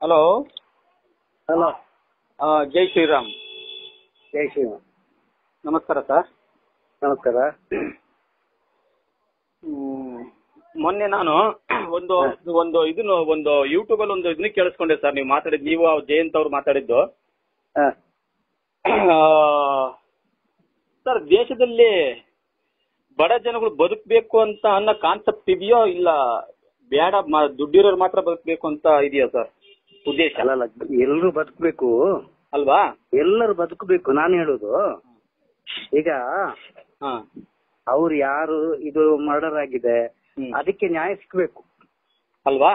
Hello. Hello. ಜೈ ಶ್ರೀರಾಮ್. ಜೈ ಶ್ರೀರಾಮ್. ನಮಸ್ಕಾರ sir. ನಮಸ್ಕಾರ. ಮೊನ್ನೆ ನಾನು ಒಂದು ಯೂಟ್ಯೂಬ್ ಅಲ್ಲಿ ಇದನ್ನ ಕೇಳಿಸ್ಕೊಂಡೆ ಸರ್. ನೀವು ಮಾತಾಡಿದ್, ನೀವು ಜಯಂತ್ ಅವ್ರು ಮಾತಾಡಿದ್ದು ಸರ್, ದೇಶದಲ್ಲಿ ಬಡ ಜನಗಳು ಬದುಕಬೇಕು ಅಂತ ಅನ್ನೋ ಕಾನ್ಸೆಪ್ಟ್ ಇದೆಯೋ ಇಲ್ಲ ಬೇಡ ದುಡ್ಡಿರೋರು ಮಾತ್ರ ಬದುಕಬೇಕು ಅಂತ ಇದೆಯಾ ಸರ್ ಉದ್ದೇಶ? ಅಲ್ಲ, ಎಲ್ಲರೂ ಬದುಕಬೇಕು ಅಲ್ವಾ? ಎಲ್ಲರೂ ಬದುಕಬೇಕು. ನಾನು ಹೇಳುದು ಈಗ ಅವ್ರು ಯಾರು ಇದು ಮರ್ಡರ್ ಆಗಿದೆ ಅದಕ್ಕೆ ನ್ಯಾಯ ಸಿಕ್ಬೇಕು ಅಲ್ವಾ?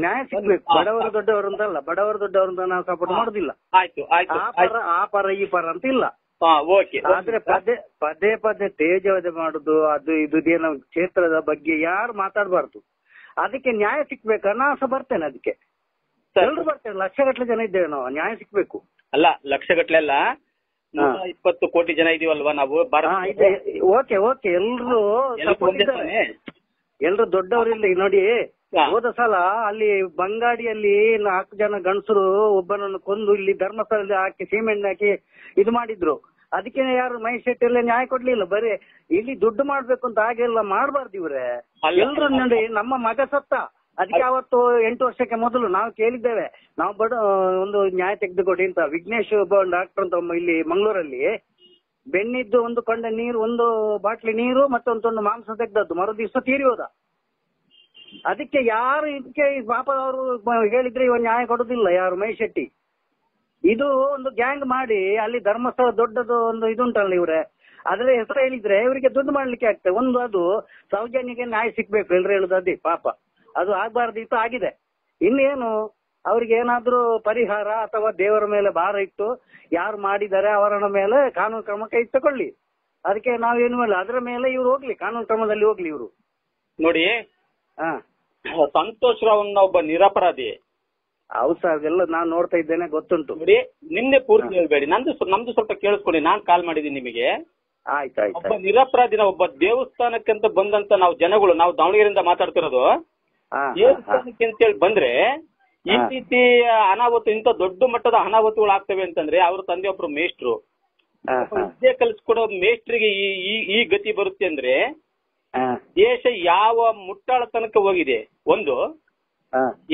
ನ್ಯಾಯ ಸಿಗ್ಬೇಕು. ಬಡವರು ದೊಡ್ಡವರು ಅಂತಲ್ಲ, ಬಡವರು ದೊಡ್ಡವರು ಅಂತ ನಾವು ಸಪೋರ್ಟ್ ಮಾಡುದಿಲ್ಲ. ಆಯ್ತು ಆಯ್ತು. ಆ ಪರ ಈ ಪರ ಅಂತ ಇಲ್ಲ. ಆದ್ರೆ ಪದೇ ಪದೇ ತೇಜವಧೆ ಮಾಡುದು ಅದು ಇದೇನೋ ಕ್ಷೇತ್ರದ ಬಗ್ಗೆ ಯಾರು ಮಾತಾಡಬಾರ್ದು. ಅದಕ್ಕೆ ನ್ಯಾಯ ಸಿಕ್ಬೇಕು. ನಾನು ಸಹ ಬರ್ತೇನೆ ಅದಕ್ಕೆ. ಎಲ್ರು ಬರ್ತೇನೆ, ಲಕ್ಷಗಟ್ಟಲೆ ಜನ ಇದ್ದೇವೆ ನಾವು. ನ್ಯಾಯ ಸಿಕ್ಬೇಕು. ಅಲ್ಲ, ಲಕ್ಷಗಟ್ಟಲೆ ಅಲ್ಲ, 120 ಕೋಟಿ ಜನ ಇದೀವಲ್ವಾ ನಾವು. ಓಕೆ ಓಕೆ, ಎಲ್ರು ದೊಡ್ಡವರಿಲ್ಲ. ನೋಡಿ, ಹೋದ ಸಲ ಅಲ್ಲಿ ಬಂಗಾಡಿಯಲ್ಲಿ 4 ಜನ ಗಂಡಸರು ಒಬ್ಬನನ್ನು ಕೊಂದು ಇಲ್ಲಿ ಧರ್ಮಸ್ಥಳದಲ್ಲಿ ಹಾಕಿ ಸಿಮೆಂಟ್ ಹಾಕಿ ಇದು ಮಾಡಿದ್ರು. ಅದಕ್ಕೆ ಯಾರು ಮೈಸೆಟ್ಟೆಲ್ಲ ನ್ಯಾಯ ಕೊಡ್ಲಿಲ್ಲ. ಬರೀ ಇಲ್ಲಿ ದುಡ್ಡು ಮಾಡ್ಬೇಕು ಅಂತ ಹಾಗೆಲ್ಲ ಮಾಡಬಾರ್ದು ಇವ್ರೆ. ಎಲ್ರು ನೋಡಿ, ನಮ್ಮ ಮಗ ಸತ್ತ, ಅದಕ್ಕೆ ಅವತ್ತು 8 ವರ್ಷಕ್ಕೆ ಮೊದಲು ನಾವು ಕೇಳಿದ್ದೇವೆ, ನಾವು ಒಂದು ನ್ಯಾಯ ತೆಗೆದುಕೊಡಿ ಅಂತ. ವಿಘ್ನೇಶ್ ಒಬ್ಬ ಡಾಕ್ಟರ್ ಅಂತ ಇಲ್ಲಿ ಮಂಗಳೂರಲ್ಲಿ ಬೆನ್ನಿದ್ದು ಒಂದು ಕೊಂಡ ನೀರು, ಒಂದು ಬಾಟ್ಲಿ ನೀರು ಮತ್ತೊಂದು ತುಂಡು ಮಾಂಸ ತೆಗ್ದದ್ದು, ಮರು ದಿವಸ ತೀರಿ ಹೋದ. ಅದಕ್ಕೆ ಯಾರು ಇದಕ್ಕೆ ಪಾಪ ಅವರು ಹೇಳಿದ್ರೆ ಇವ ನ್ಯಾಯ ಕೊಡುದಿಲ್ಲ ಯಾರು. ಮೈಶೆಟ್ಟಿ ಇದು ಒಂದು ಗ್ಯಾಂಗ್ ಮಾಡಿ ಅಲ್ಲಿ ಧರ್ಮಸ್ಥಳ ದೊಡ್ಡದು ಒಂದು ಇದುಂಟಲ್ಲ ಇವ್ರೆ, ಅದ್ರ ಹೆಸರು ಹೇಳಿದ್ರೆ ಇವರಿಗೆ ದುಡ್ಡು ಮಾಡ್ಲಿಕ್ಕೆ ಆಗ್ತದೆ. ಒಂದು ಅದು ಸೌಜನ್ಯಕ್ಕೆ ನ್ಯಾಯ ಸಿಕ್ಬೇಕು. ಎಲ್ರು ಹೇಳುದು ಅದೇ. ಪಾಪ ಅದು ಆಗ್ಬಾರ್ದಿತ್ತು, ಆಗಿದೆ. ಇನ್ನೇನು ಅವ್ರಿಗೆ ಏನಾದ್ರೂ ಪರಿಹಾರ ಅಥವಾ ದೇವರ ಮೇಲೆ ಭಾರ ಇಟ್ಟು ಯಾರು ಮಾಡಿದ್ದಾರೆ ಅವರ ಮೇಲೆ ಕಾನೂನು ಕ್ರಮ ಕೈ ತಗೊಳ್ಳಿ. ಅದಕ್ಕೆ ನಾವೇನು ಮಾಡಲ್ಲ, ಅದರ ಮೇಲೆ ಇವ್ರು ಹೋಗ್ಲಿ, ಕಾನೂನು ಕ್ರಮದಲ್ಲಿ ಹೋಗ್ಲಿ ಇವರು. ನೋಡಿ, ಸಂತೋಷ್ ರಾವ್ ಒಬ್ಬ ನಿರಪರಾಧಿ. ಹೌದು ಸರ್, ಎಲ್ಲ ನಾನು ನೋಡ್ತಾ ಇದ್ದೇನೆ, ಗೊತ್ತುಂಟು. ನೋಡಿ, ನಿನ್ನೆ ಪೂರ್ತಿ ಹೇಳ್ಬೇಡಿ, ನಮ್ದು ಸ್ವಲ್ಪ ಕೇಳಿಸ್ಕೊಳ್ಳಿ. ನಾನ್ ಕಾಲ್ ಮಾಡಿದ್ದೀನಿ ನಿಮಗೆ. ಆಯ್ತಾಯ್ತು. ಒಬ್ಬ ನಿರಪರಾಧಿನ, ಒಬ್ಬ ದೇವಸ್ಥಾನಕ್ಕಂತ ಬಂದಂತ ನಾವು ಜನಗಳು, ನಾವು ದಾವಣಗೆರೆಯಿಂದ ಮಾತಾಡ್ತಿರೋದು, ದೇವಸ್ಥಾನಕ್ಕೆ ಅಂತೇಳಿ ಬಂದ್ರೆ ಈ ರೀತಿ ಅನಾಹುತ, ಇಂತ ದೊಡ್ಡ ಮಟ್ಟದ ಅನಾಹುತಗಳು ಆಗ್ತವೆ ಅಂತಂದ್ರೆ ಅವ್ರ ತಂದೆ ಒಬ್ರು ಮೇಷ್ಟ್ರು, ವಿದ್ಯೆ ಕಲಿಸ್ಕೊಡೋ ಮೇಷ್ಟ್ರಿಗೆ ಈ ಗತಿ ಬರುತ್ತೆ ಅಂದ್ರೆ ದೇಶ ಯಾವ ಮುಟ್ಟಾಳತನಕ್ಕೆ ಹೋಗಿದೆ. ಒಂದು,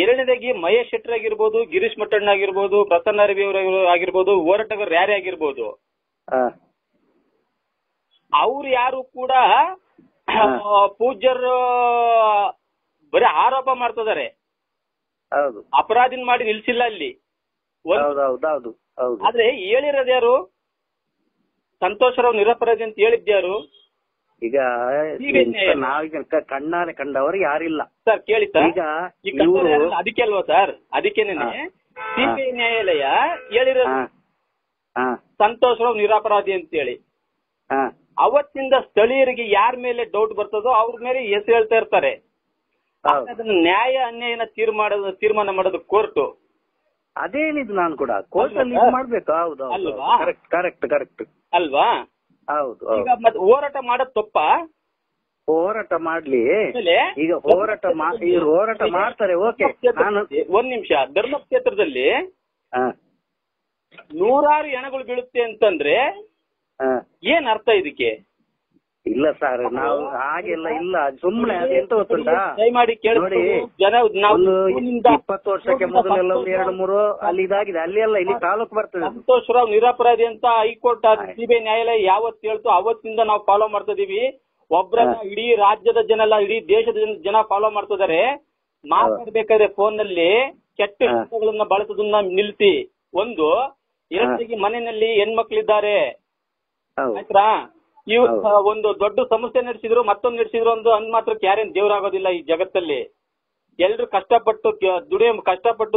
ಎರಡನೇದಾಗಿ ಮಹೇಶ್ ಶೆಟ್ಟರ್ ಆಗಿರ್ಬೋದು, ಗಿರೀಶ್ ಮಟ್ಟಣ್ಣ ಆಗಿರ್ಬೋದು, ಪ್ರಸನ್ನ ರವಿ ಆಗಿರ್ಬೋದು, ಹೋರಾಟಗಾರರು ಯಾರೇ ಆಗಿರ್ಬೋದು, ಅವ್ರು ಯಾರು ಕೂಡ ಪೂಜ್ಯರು ಬರೀ ಆರೋಪ ಮಾಡ್ತಿದ್ದಾರೆ, ಅಪರಾಧಿನ ಮಾಡಿ ನಿಲ್ಸಿಲ್ಲ ಅಲ್ಲಿ. ಆದ್ರೆ ಹೇಳಿರೋದು ಯಾರು? ಸಂತೋಷ್ ರಾವ್ ನಿರಪರಾಧಿ ಅಂತ ಹೇಳಿದ್ಯಾರು? ಈಗ ನಾವೀಗ ಕಣ್ಣಾರೆ ಕಂಡವರು ಯಾರಿಲ್ಲ ಸರ್. ಕೇಳಿ ಸರ್, ಅದಕ್ಕೆ ಅಲ್ವಾ ಸರ್, ಅದಕ್ಕೇನೆ ಸಿಬಿಐ ನ್ಯಾಯಾಲಯ ಹೇಳಿರೋದು ಸಂತೋಷ್ ರಾವ್ ನಿರಪರಾಧಿ ಅಂತೇಳಿ. ಅವತ್ತಿಂದ ಸ್ಥಳೀಯರಿಗೆ ಯಾರ ಮೇಲೆ ಡೌಟ್ ಬರ್ತದೋ ಅವ್ರ ಮೇಲೆ ಹೆಸರು ಹೇಳ್ತಾ ಇರ್ತಾರೆ. ಅದನ್ನ ನ್ಯಾಯ ಅನ್ಯಾಯನ ತೀರ್ಮಾನ ಮಾಡೋದು ಕೋರ್ಟು. ಅದೇ ಹೇಳಿದ್ದು ನಾನು ಕೂಡ, ಕೋರ್ಟ್ ಅಲ್ಲಿ ಮಾಡ್ಬೇಕು. ಹೌದು, ಕರೆಕ್ಟ್ ಅಲ್ವಾ? ಹೌದು. ಈಗ ಮತ್ತೆ ಹೋರಾಟ ಮಾಡೋದು ತಪ್ಪ? ಹೋರಾಟ ಮಾಡ್ಲಿ, ಈಗ ಹೋರಾಟ ಮಾಡ್ತಾರೆ. ಓಕೆ, ಒಂದ್ ನಿಮಿಷ. ಧರ್ಮಕ್ಷೇತ್ರದಲ್ಲಿ 100 ಹೆಣಗಳು ಬೀಳುತ್ತೆ ಅಂತಂದ್ರೆ ಏನ್ ಅರ್ಥ ಇದಕ್ಕೆ? ಇಲ್ಲ ಸರ್, ನಾವು ಹಾಗೆಲ್ಲ ಇಲ್ಲ. ಸುಮ್ಮನೆ ಅದೆಂತ ಗೊತ್ತುಂಟಾ, ದಯಮಾಡಿ ನೋಡಿ, 20 ವರ್ಷಕ್ಕೆ ಮೊದಲೆಲ್ಲ 2-3 ಅಲ್ಲಿ ಇದಾಗಿದೆ. ಅಲ್ಲಿ ಅಲ್ಲ, ಇಲ್ಲಿ ತಾಲೂಕು ಬರ್ತದೆ. ಸಂತೋಷ್ ರಾವ್ ನಿರಪರಾಧಿ ಅಂತ ಹೈಕೋರ್ಟ್ ಸಿಬಿಐ ನ್ಯಾಯಾಲಯ ಯಾವತ್ತು ಹೇಳ್ತು ಅವತ್ತಿಂದ ನಾವು ಫಾಲೋ ಮಾಡ್ತಾ ಇದೀವಿ. ಒಬ್ರನ್ನ ಇಡೀ ರಾಜ್ಯದ ಜನ ಅಲ್ಲ, ಇಡೀ ದೇಶದ ಜನ ಫಾಲೋ ಮಾಡ್ತಿದ್ದಾರೆ. ಮಾತಾಡ್ಬೇಕಾದ್ರೆ ಫೋನ್ ನಲ್ಲಿ ಕೆಟ್ಟ ಶಬ್ದಗಳನ್ನ ಬಳಸೋದನ್ನ ನಿಲ್ಸಿ. ಒಂದು, ಎರಡನೇದಾಗಿ ಮನೆಯಲ್ಲಿ ಹೆಣ್ಮಕ್ಳಿದ್ದಾರೆ, ಆಯ್ತಾ? ಇವ್ ಒಂದು ದೊಡ್ಡ ಸಮಸ್ಯೆ ನಡೆಸಿದ್ರು, ಮತ್ತೊಂದು ನಡೆಸಿದ್ರು ಒಂದು ಅಂದ್ ಮಾತ್ರಕ್ಕೆ ಯಾರೇನ್ ದೇವರಾಗೋದಿಲ್ಲ ಈ ಜಗತ್ತಲ್ಲಿ. ಎಲ್ರು ಕಷ್ಟಪಟ್ಟು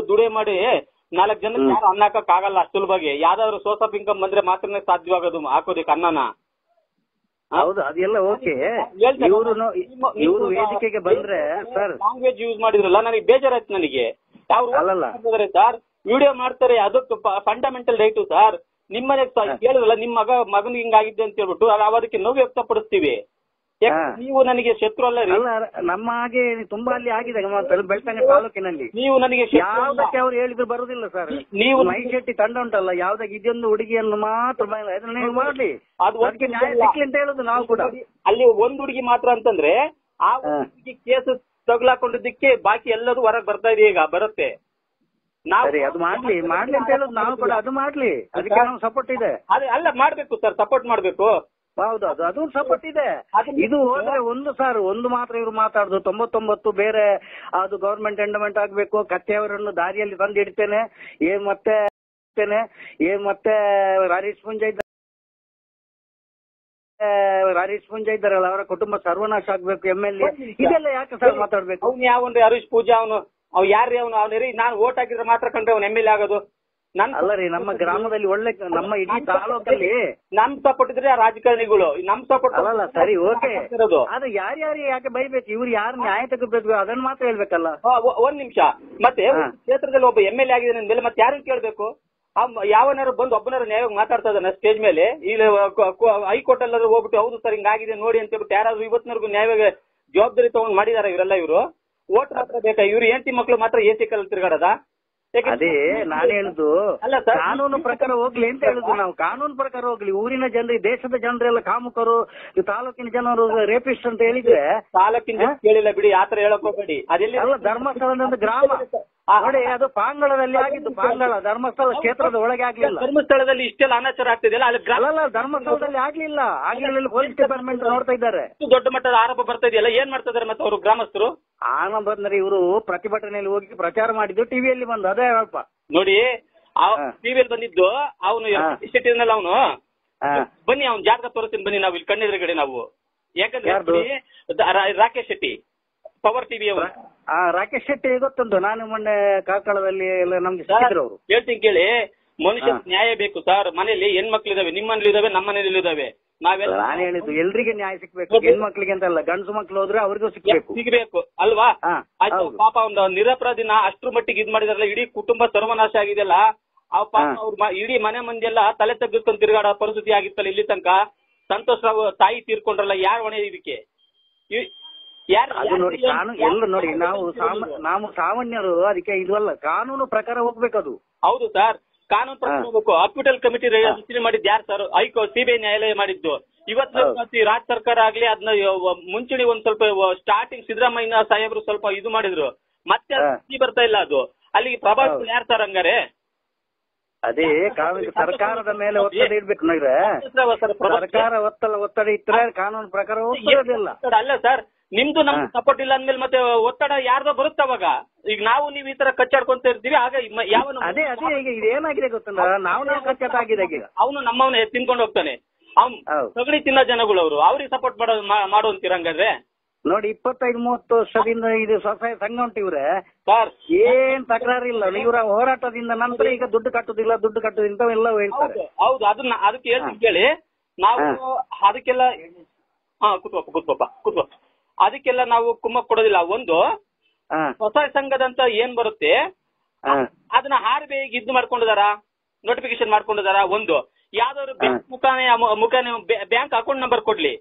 ದುಡೆ ಮಾಡಿ 4 ಜನಕ್ಕೆ ಯಾರು ಅನ್ನ ಹಾಕಕ್ ಆಗಲ್ಲ ಅಷ್ಟು ಸುಲಭವಾಗಿ. ಯಾವ್ದಾದ್ರು ಸೋರ್ಸ್ ಆಫ್ ಇನ್ಕಮ್ ಬಂದ್ರೆ ಮಾತ್ರನೇ ಸಾಧ್ಯವಾಗೋದು ಹಾಕೋದಕ್ಕೆ ಅನ್ನನ. ಹೌದು, ಅದೆಲ್ಲ ಓಕೆ. ಇವರು ವೇದಿಕೆಗೆ ಬಂದ್ರೆ ಸರ್ ಲ್ಯಾಂಗ್ವೇಜ್ ಯೂಸ್ ಮಾಡಿದ್ರಲ್ಲ, ನನಗೆ ಬೇಜಾರಾಯ್ತು. ನನಗೆ ಯಾರು ಸರ್ ವಿಡಿಯೋ ಮಾಡ್ತಾರೆ, ಅದಕ್ಕೆ ಫಂಡಮೆಂಟಲ್ ರೈಟು ಸರ್. ನಿಮ್ಮನೆ ಹೇಳಿದ್ರಲ್ಲ, ನಿಮ್ಮ ಮಗನಿಗೆ ಹಿಂಗಾಗಿದ್ದೆ ಅಂತ ಹೇಳ್ಬಿಟ್ಟು ಅದಕ್ಕೆ ನೋವು ವ್ಯಕ್ತಪಡಿಸ್ತೀವಿ. ನೀವು ನನಗೆ ಶತ್ರು ಅಲ್ಲ ರೀ. ಅಲ್ಲ ನಮ್ಮ ಹಾಗೆ ತುಂಬಾ ಅಲ್ಲಿ ಆಗಿದೆ ಬೆಳ್ತಂಗಡಿ ತಾಲೂಕಿನಲ್ಲಿ. ನೀವು ನನಗೆ ಯಾವ್ದಕ್ಕೆ ಅವ್ರು ಹೇಳಿದ್ರು ಬರುದಿಲ್ಲ ಸರ್. ನೀವು ಮೈಶೆಟ್ಟಿ ತಂಡ ಉಂಟಲ್ಲ, ಯಾವ್ದಾಗ ಇದೊಂದು ಹುಡುಗಿಯನ್ನು ಮಾತ್ರ ಅದನ್ನ ನೀವು ಮಾಡ್ಲಿ, ಅದು ಅದಕ್ಕೆ ನ್ಯಾಯ ಸಿಕ್ಲಿ ಅಂತ ಹೇಳುದು ನಾವು ಕೂಡ. ಅಲ್ಲಿ ಒಂದ್ ಹುಡುಗಿ ಮಾತ್ರ ಅಂತಂದ್ರೆ ಆ ಹುಡುಗಿ ಕೇಸ್ ತಗ್ಲಾಕೊಂಡಿದ್ದಕ್ಕೆ ಬಾಕಿ ಎಲ್ಲರೂ ಹೊರಗೆ ಬರ್ತಾ ಇದೆ, ಈಗ ಬರುತ್ತೆ. ಸರಿ, ಅದು ಮಾಡ್ಲಿ ಅಂತ ಹೇಳುದು ನಾವು ಕೂಡ. ಅದು ಮಾಡ್ಲಿ, ಅದಕ್ಕೆ ನಾವು ಸಪೋರ್ಟ್ ಇದೆ. ಅಲ್ಲ ಮಾಡ್ಬೇಕು ಸರ್, ಸಪೋರ್ಟ್ ಮಾಡ್ಬೇಕು. ಹೌದೌದು, ಅದು ಸಪೋರ್ಟ್ ಇದೆ. ಇದು ಹೋದ್ರೆ ಒಂದು ಮಾತ್ರ ಇವ್ರು ಮಾತಾಡುದು 99 ಬೇರೆ ಅದು ಗವರ್ಮೆಂಟ್ ಎಂಡಮೆಂಟ್ ಆಗ್ಬೇಕು, ಕತ್ತೆಯವರನ್ನು ದಾರಿಯಲ್ಲಿ ತಂದು ಇಡ್ತೇನೆ, ಮತ್ತೆ ರಾರೀಶ್ ಪೂಂಜಾ ಇದ್ದಾರಲ್ಲ, ಅವರ ಕುಟುಂಬ ಸರ್ವನಾಶ ಆಗ್ಬೇಕು, MLA ಇದೆಲ್ಲ ಯಾಕೆ ಸರ್ ಮಾತಾಡ್ಬೇಕು? ಅವ್ನು ಯಾವನ್ರಿ ಹರೀಶ್ ಪೂಜಾ, ಅವ್ ಯಾರ್ರಿ ಅವನು ನಾನು ವೋಟ್ ಹಾಕಿದ್ರೆ ಮಾತ್ರ ಕಂಡ್ರೆ ಅವ್ನು MLA ಆಗೋದು? ಅಲ್ಲ ರೀ, ನಮ್ಮ ಗ್ರಾಮದಲ್ಲಿ ಒಳ್ಳೆ ನಮ್ಮ ಇಡೀ ತಾಲೂಕಲ್ಲಿ ನಮ್ ಸಪೋರ್ಟ್ ಇದ್ರೆ ರಾಜಕಾರಣಿಗಳು ನಮ್ ಸಪೋರ್ಟ್ ಅಲ್ಲ. ಸರಿ, ಓಕೆ, ಅದು ಯಾರ್ಯಾರು ಯಾಕೆ ಬೈಬೇಕು, ಇವ್ರು ಯಾರು ನ್ಯಾಯ ತೆಗಬೇಕು ಅದನ್ನ ಮಾತ್ರ ಹೇಳ್ಬೇಕಲ್ಲ. ಒಂದ್ ನಿಮಿಷ, ಮತ್ತೆ ಕ್ಷೇತ್ರದಲ್ಲಿ ಒಬ್ಬ MLA ಆಗಿದೆ ಅಂದ್ಮೇಲೆ ಮತ್ತೆ ಯಾರನ್ನ ಕೇಳ್ಬೇಕು? ಯಾವನಾರು ಬಂದು ಒಬ್ಬನಾರು ನ್ಯಾಯವಾಗಿ ಮಾತಾಡ್ತಾ ಇದ್ದಾನೆ ಸ್ಟೇಜ್ ಮೇಲೆ? ಇಲ್ಲಿ ಹೈಕೋರ್ಟ್ ಎಲ್ಲಾದ್ರೂ ಹೋಗ್ಬಿಟ್ಟು ಹೌದು ಸರ್ ಹಿಂಗಾಗಿದೆ ನೋಡಿ ಅಂತ ಹೇಳ್ಬಿಟ್ಟು ಯಾರಾದ್ರೂ ಇವತ್ತಿನವರೆಗೂ ನ್ಯಾಯವಾಗಿ ಜವಾಬ್ದಾರಿ ತಗೊಂಡ್ ಮಾಡಿದಾರ ಇವರೆಲ್ಲ? ಇವರು ವೋಟ್ ಮಾತ್ರ ಬೇಕಾ? ಇವ್ರು ಹೆಂಡತಿ ಮಕ್ಳು ಮಾತ್ರ AC ಕಲ್ ತಿರ್ಗಾಡದ? ಅದೇ ನಾನು ಹೇಳುದು, ಕಾನೂನು ಪ್ರಕಾರ ಹೋಗ್ಲಿ ಅಂತ ಹೇಳುದು ನಾವು. ಕಾನೂನು ಪ್ರಕಾರ ಹೋಗ್ಲಿ. ಊರಿನ ಜನರು, ದೇಶದ ಜನರೆಲ್ಲ ಕಾಮುಕರು, ತಾಲೂಕಿನ ಜನರು ರೇಪಿಸ್ಟ್ ಅಂತ ಹೇಳಿದ್ರೆ ತಾಲೂಕಿನ ಕೇಳಿಲ್ಲ ಬಿಡಿ, ಆತರ ಹೇಳಕ್ ಹೋಗ್ಬೇಡಿ. ಅದೆಲ್ಲ ಅಲ್ಲ, ಧರ್ಮಸ್ಥಳದ ಗ್ರಾಮ ನೋಡಿ, ಅದು ಪಾಂಗಳದಲ್ಲಿ ಆಗಿದ್ದು. ಪಾಂಗಳ ಧರ್ಮಸ್ಥಳ ಕ್ಷೇತ್ರದ ಒಳಗೆ ಆಗ್ಲಿಲ್ಲ. ಧರ್ಮಸ್ಥಳದಲ್ಲಿ ಇಷ್ಟೆಲ್ಲ ಅನಾಚಾರ ಆಗ್ತಿದೆಯಲ್ಲ, ಅಲ್ಲ ಧರ್ಮಸ್ಥಳದಲ್ಲಿ ಆಗ್ಲಿಲ್ಲ. ಪೊಲೀಸ್ ಡಿಪಾರ್ಟ್ಮೆಂಟ್ ನೋಡ್ತಾ ಇದ್ದಾರೆ. ದೊಡ್ಡ ಮಟ್ಟದ ಆರೋಪ ಬರ್ತಾ ಇದೆಯಲ್ಲ, ಏನ್ ಮಾಡ್ತಾ ಇದಾರೆ ಮತ್ತೆ ಅವರು ಗ್ರಾಮಸ್ಥರು? ಬಂದ್ರೆ ಇವರು ಪ್ರತಿಭಟನೆಯಲ್ಲಿ ಹೋಗಿ ಪ್ರಚಾರ ಮಾಡಿದ್ದು ಟಿವಿಯಲ್ಲಿ ಬಂದು, ಅದೇ ಹೇಳಪ್ಪ ನೋಡಿ. ಟಿವಿಯಲ್ಲಿ ಬಂದಿದ್ದು ಅವನು ಶೆಟ್ಟಿನಲ್ಲ, ಅವನು ಬನ್ನಿ ಅವ್ನು ಜಾತಕ ತೋರಿಸ್ತೀನಿ ಬನ್ನಿ, ನಾವು ಇಲ್ಲಿ ಕಣ್ಣೆದುರುಗಡೆ ನಾವು. ಯಾಕಂದ್ರೆ ರಾಕೇಶ್ ಶೆಟ್ಟಿ, ಪವರ್ ಟಿವಿ ಅವರು. ರಾಕೇಶ್ ಶೆಟ್ಟಿ ಗೊತ್ತುಂಟು, ನಾನು ಮೊನ್ನೆ ಕಾರ್ಕಳದಲ್ಲಿ ಎಲ್ಲ ನಮ್ಗೆ ಸಿಕ್ಕಿದ್ರು ಅವರು. ಹೇಳ್ತೀನಿ ಕೇಳಿ, ಮನುಷ್ಯ ನ್ಯಾಯ ಬೇಕು ಸರ್. ಮನೇಲಿ ಹೆಣ್ಮಕ್ಳು ಇದಾವೆ, ನಿಮ್ಮ ಮನೇಲಿ ಇದಾವೆ, ನಮ್ಮ ಮನೇಲಿ ಇದಾವೆ. ನಾವೆಲ್ಲ ನಾನು ಹೇಳಿದ್ದು ಎಲ್ರಿಗೆ ನ್ಯಾಯ ಸಿಕ್ಬೇಕು, ಹೆಣ್ಮಕ್ಳಿಗೆ ಅಂತ ಅಲ್ಲ, ಗಂಡಸು ಮಕ್ಳು ಹೋದ್ರೆ ಅವ್ರಿಗೂ ಸಿಗ್ಬೇಕು ಅಲ್ವಾ? ಆಯ್ತು, ಪಾಪ ಒಂದು ನಿರಪರಾಧಿನ ಅಷ್ಟ್ರ ಮಟ್ಟಿಗೆ ಇದ್ ಮಾಡಿದಾರಲ್ಲ, ಇಡೀ ಕುಟುಂಬ ಸರ್ವನಾಶ ಆಗಿದೆಲ್ಲ. ಆ ಪಾಪ ಅವ್ರ ಇಡೀ ಮನೆ ಮಂದಿ ಎಲ್ಲ ತಲೆ ತಗ್ಗಿಸ್ಕೊಂಡು ತಿರುಗಾಡೋ ಪರಿಸ್ಥಿತಿ ಆಗಿತ್ತಲ್ಲ ಇಲ್ಲಿ ತನಕ. ಸಂತೋಷ್ ರಾವ್ ತಾಯಿ ತೀರ್ಕೊಂಡ್ರಲ್ಲ, ಯಾರು ಹೊಣೆ ಇದಕ್ಕೆ? ಅದು ನೋಡಿ, ಎಲ್ಲ ನೋಡಿ, ನಾವು ಸಾಮಾನ್ಯರು ಅದಕ್ಕೆ ಇದು ಅಲ್ಲ, ಕಾನೂನು ಪ್ರಕಾರ ಹೋಗ್ಬೇಕದು. ಹೌದು ಸರ್, ಕಾನೂನು ಪ್ರಕಾರ ಹೋಗ್ಬೇಕು. ಹಾಸ್ಪಿಟಲ್ ಕಮಿಟಿ ರಚನೆ ಮಾಡಿದ್ದು ಯಾರು ಸರ್? ಹೈಕೋರ್ಟ್, CBI ನ್ಯಾಯಾಲಯ ಮಾಡಿದ್ದು. ಇವತ್ತು ರಾಜ್ಯ ಸರ್ಕಾರ ಆಗ್ಲಿ ಅದನ್ನ ಮುಂಚೂಣಿ ಒಂದ್ ಸ್ವಲ್ಪ ಸ್ಟಾರ್ಟಿಂಗ್ ಸಿದ್ದರಾಮಯ್ಯ ಸಾಹೇಬ್ರು ಸ್ವಲ್ಪ ಇದು ಮಾಡಿದ್ರು, ಮತ್ತೆ ಬರ್ತಾ ಇಲ್ಲ ಅದು. ಅಲ್ಲಿಗೆ ಪ್ರಭಾವ ಯಾರು ಸರ್ ಹಂಗಾರೆ? ಅದೇ ಸರ್ಕಾರದ ಮೇಲೆ ಒತ್ತಡ ಇಡ್ಬೇಕು ನೋಡ್ರೆ, ಸರ್ಕಾರ ಒತ್ತಡ ಇಟ್ಟರೆ ಕಾನೂನು ಪ್ರಕಾರ ಹೋಗೋದಿಲ್ಲ. ಅಲ್ಲ ಸರ್, ನಿಮ್ದು ನಮ್ಗೆ ಸಪೋರ್ಟ್ ಇಲ್ಲ ಅಂದ್ಮೇಲೆ ಮತ್ತೆ ಒತ್ತಡ ಯಾರ್ದೋ ಬರುತ್ತೆ ಅವಾಗ. ಈಗ ನಾವು ನೀವು ಈ ತರ ಕಚ್ಚಾಡ್ಕೊಂತ ಇರ್ತೀವಿ, ಆಗ ಯಾವ ಅದೇ ಈಗ ಇದೇನಾಗಿದೆ ಗೊತ್ತಲ್ಲ, ನಾವು ಕಚ್ಚಾಟ ಆಗಿದೆ. ಅವನು ನಮ್ಮವನ್ನ ತಿನ್ಕೊಂಡು ಹೋಗ್ತಾನೆ, ಅವ್ನು ಸಗಣಿ ತಿನ್ನ ಜನಗಳು ಅವರು, ಅವ್ರಿಗೆ ಸಪೋರ್ಟ್ ಮಾಡುವಂತೀರ ಹಂಗಾದ್ರೆ? ನೋಡಿ, 25-30 ವರ್ಷದಿಂದ ಇದು ಸ್ವಸಹಾಯ ಸಂಘ ಉಂಟು ಇವ್ರೆ ಸರ್, ಏನ್ ತಕರಾರಿಲ್ಲ. ಇವರ ಹೋರಾಟದಿಂದ ನಂತರ ಈಗ ದುಡ್ಡು ಕಟ್ಟುದಿಲ್ಲ ಎಲ್ಲ ಹೇಳ್ತಾರೆ. ಹೌದು, ಅದಕ್ಕೆ ಹೇಳ್ತೀನಿ ಕೇಳಿ, ನಾವು ಅದಕ್ಕೆಲ್ಲ ಕೂತ್ವಪ್ಪ ಅದಕ್ಕೆಲ್ಲ ನಾವು ಕುಮ್ಮಕ್ ಕೊಡೋದಿಲ್ಲ. ಒಂದು ಸ್ವಸಹಾಯ ಸಂಘದಂತ ಏನ್ ಬರುತ್ತೆ ಅದನ್ನ ಹಾರ್ಬೇಗ ಇದ್ ಮಾಡ್ಕೊಂಡಿದಾರ, ನೋಟಿಫಿಕೇಶನ್ ಮಾಡ್ಕೊಂಡಿದಾರ. ಒಂದು ಯಾವ್ದಾದ್ರು ಬ್ಯಾಂಕ್ ಮುಖಾನೆ ಬ್ಯಾಂಕ್ ಅಕೌಂಟ್ ನಂಬರ್ ಕೊಡ್ಲಿ,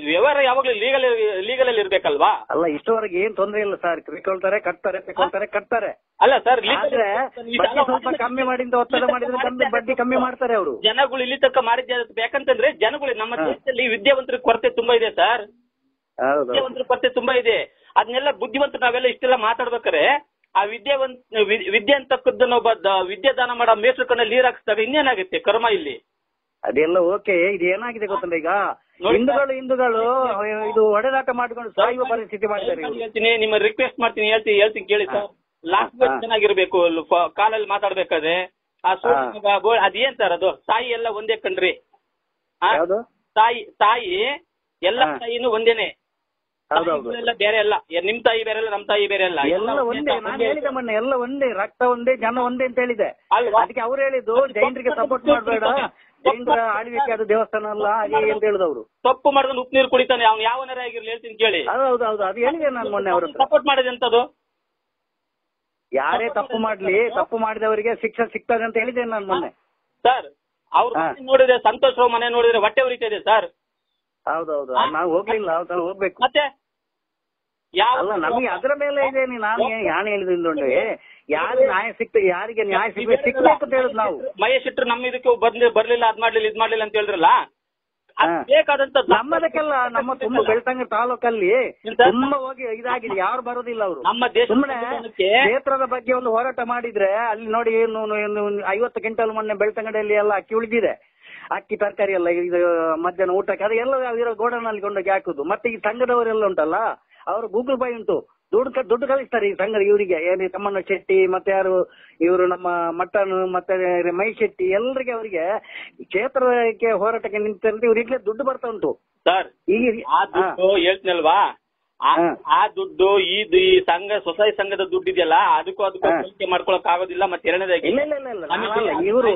ವ್ಯವಹಾರ ಯಾವಾಗ್ಲೂ ಲೀಗಲ್ ಅಲ್ಲಿ ಇರ್ಬೇಕಲ್ವಾ? ಅಲ್ಲ, ಇಷ್ಟವರೆಗೆ ಏನ್ ತೊಂದ್ರೆ ಇಲ್ಲ ಸರ್, ಕಟ್ತಾರೆ. ಅಲ್ಲ ಸರ್, ಸ್ವಲ್ಪ ಕಮ್ಮಿ ಮಾಡಿದ ಒತ್ತಡ ಮಾಡಿದ್ರೆ ಬಡ್ಡಿ ಕಮ್ಮಿ ಮಾಡ್ತಾರೆ ಅವರು. ಜನಗಳು ಇಲ್ಲಿ ತನಕ ಮಾಡಿದ್ದೆ ಯಾಕಂತಂದ್ರೆ ಜನಗಳು ನಮ್ಮ ದೇಶದಲ್ಲಿ ವಿದ್ಯಾವಂತರ ಕೊರತೆ ತುಂಬಾ ಇದೆ ಸರ್. ವಿದ್ಯಾವಂತರ ಕೊರತೆ ತುಂಬಾ ಇದೆ. ಅದನ್ನೆಲ್ಲ ಬುದ್ಧಿವಂತರು ನಾವೆಲ್ಲ ಇಷ್ಟೆಲ್ಲ ಮಾತಾಡ್ಬೇಕಾರೆ ಆ ವಿದ್ಯೆ ಅಂತಕ್ಕದ್ದನ್ನ ಒಬ್ಬ ವಿದ್ಯಾದಾನ ಮಾಡೋ ಮೇಸ್ರು ಕಣ್ಣಲ್ಲಿ ನೀರ್ ಹಾಕಿಸ್ದಾಗ ಇನ್ನೇನಾಗುತ್ತೆ ಕರ್ಮ ಇಲ್ಲಿ? ಅದೆಲ್ಲ ಓಕೆ. ಇದು ಏನಾಗಿದೆ ಗೊತ್ತಲ್ಲ, ಈಗ ಹಿಂದೂಗಳು ಇದು ಹೊಡೆದಾಟ ಮಾಡ್ಕೊಂಡು ಸಾಯುವ ಪರಿಸ್ಥಿತಿ ಮಾಡಿದ್ದಾರೆ. ಹೇಳ್ತೀನಿ, ನಿಮ್ಮ ರಿಕ್ವೆಸ್ಟ್ ಮಾಡ್ತೀನಿ, ಹೇಳ್ತೀನಿ ಕೇಳಿ ಸರ್. ಲಾಸ್ಟ್ ಚೆನ್ನಾಗಿರ್ಬೇಕು, ಕಾಲಲ್ಲಿ ಮಾತಾಡ್ಬೇಕಾದ್ರೆ ಅದೇನ್ ಸರ್ ಅದು? ತಾಯಿ ಎಲ್ಲ ಒಂದೇ ಕಣ್ರಿ, ತಾಯಿ ಎಲ್ಲ ತಾಯಿನೂ ಒಂದೇನೆ, ಎಲ್ಲ ಬೇರೆ ಅಲ್ಲ. ನಿಮ್ ತಾಯಿ ಬೇರೆ ಅಲ್ಲ, ನಮ್ ತಾಯಿ ಬೇರೆ ಅಲ್ಲ, ಎಲ್ಲ ಒಂದೇ. ನಾನು ಹೇಳಿದೆ ಮೊನ್ನೆ, ಎಲ್ಲ ಒಂದೇ, ರಕ್ತ ಒಂದೇ, ಜನ ಒಂದೇ ಅಂತ ಹೇಳಿದೆ. ಅದಕ್ಕೆ ಅವ್ರು ಹೇಳಿದ್ದು ಜೈನರಿಗೆ ಸಪೋರ್ಟ್ ಮಾಡಬೇಡ, ಜೈನರ ಆಳ್ವಿಕೆ ಅದು ದೇವಸ್ಥಾನ ಅಲ್ಲ ಹಾಗೆ ಅಂತ ಹೇಳಿದವರು. ತಪ್ಪು ಮಾಡಿದ್ರೆ ಉಪ್ಪು ನೀರು ಕುಡಿತಾನೆ ಅವ್ನು, ಯಾವನಾರೇ ಆಗಿರ್ಲಿ. ಹೇಳ್ತೀನಿ ಕೇಳಿ. ಹೌದು, ಅದು ಹೇಳಿದೆ ನಾನು ಮೊನ್ನೆ. ಅವರು ಸಪೋರ್ಟ್ ಮಾಡಿದೆ ಅಂತದ್ದು. ಯಾರೇ ತಪ್ಪು ಮಾಡ್ಲಿ, ತಪ್ಪು ಮಾಡಿದವರಿಗೆ ಶಿಕ್ಷೆ ಸಿಗ್ತದೆ ಅಂತ ಹೇಳಿದ್ದೇನೆ ನಾನು ಮೊನ್ನೆ ಸರ್. ಅವ್ರು ನೋಡಿದ್ರೆ, ಸಂತೋಷ್ ರಾವ್ ಮನೆ ನೋಡಿದ್ರೆ ಹೊಟ್ಟೆ ಉರಿತಾ ಇದೆ ಸರ್. ಹೌದೌದು ನಾವು ಹೋಗ್ಲಿಲ್ಲ, ಅವತ್ತು ಹೋಗ್ಬೇಕು. ಮತ್ತೆ ಅಲ್ಲ ನಮಗೆ ಅದರ ಮೇಲೆ ಇದೆ. ನಾನು ಹೇಳಿದ್ರೆ ಯಾರು ನ್ಯಾಯ ಯಾರಿಗೆ ನ್ಯಾಯ ಸಿಗ್ಬೇಕು ಅಂತ ಹೇಳುದು ನಾವು. ಮಹೇಶ್ ಶೆಟ್ರು ನಮ್ಮ ಇದಕ್ಕೆ ಬರ್ಲಿಲ್ಲ, ಅದ್ ಮಾಡ್ಲಿಲ್ಲ ಇದ್ ಮಾಡ್ಲಿಲ್ಲ ಅಂತ ಹೇಳಿದ್ರಲ್ಲ, ಬೇಕಾದಂತ ನಮ್ಮದಕ್ಕೆಲ್ಲ ನಮ್ಮ ತುಂಬ ಬೆಳ್ತಂಗಡಿ ತಾಲೂಕಲ್ಲಿ ತುಂಬಾ ಹೋಗಿ ಇದಾಗಿದೆ, ಯಾರು ಬರೋದಿಲ್ಲ ಅವರು. ನಮ್ಮ ದೇಶ ಸುಮ್ಮನೆ ಕ್ಷೇತ್ರದ ಬಗ್ಗೆ ಒಂದು ಹೋರಾಟ ಮಾಡಿದ್ರೆ ಅಲ್ಲಿ ನೋಡಿ 50 ಕ್ವಿಂಟಲ್ ಮೊನ್ನೆ ಬೆಳ್ತಂಗಡಿಯಲ್ಲಿ ಎಲ್ಲ ಅಕ್ಕಿ ಉಳಿದಿದೆ, ಅಕ್ಕಿ ತರಕಾರಿ ಎಲ್ಲ ಇದು ಮಧ್ಯಾಹ್ನ ಊಟಕ್ಕೆ ಅದು ಎಲ್ಲ ಇರೋ ಗೋಡನಲ್ಲಿ ಕೊಂಡೋಗಿ ಹಾಕುದು. ಮತ್ತೆ ಈ ಸಂಘದವರೆಲ್ಲ ಉಂಟಲ್ಲ, ಅವರು ಗೂಗಲ್ ಪೇ ಉಂಟು, ದುಡ್ಡು ಕಳಿಸ್ತಾರೆ ಈ ಸಂಘದ ಇವರಿಗೆ, ಏನು ತಮ್ಮಣ್ಣ ಶೆಟ್ಟಿ ಮತ್ತೆ ಯಾರು ಇವರು ನಮ್ಮ ಮಟ್ಟನ್ ಮತ್ತೆ ಮೈ ಶೆಟ್ಟಿ ಎಲ್ಲರಿಗೆ ಅವರಿಗೆ ಕ್ಷೇತ್ರಕ್ಕೆ ಹೋರಾಟಕ್ಕೆ ನಿಂತಂತೆ ಇವರಿಗೆ ದುಡ್ಡು ಬರ್ತಾ ಉಂಟು ಸರ್. ಆ ದುಡ್ಡು ಹೇಳ್ತೀನಲ್ವಾ, ಆ ದುಡ್ಡು ಈ ಸ್ವಸಹಾಯ ಸಂಘದ ದುಡ್ಡು ಇದೆಯಲ್ಲ, ಅದಕ್ಕೂ ಹೋಲಿಕೆ ಮಾಡ್ಕೊಳಕ್ ಆಗೋದಿಲ್ಲ. ಮತ್ತೆ ಎರಡನೇದಾಗಿ ಇವರು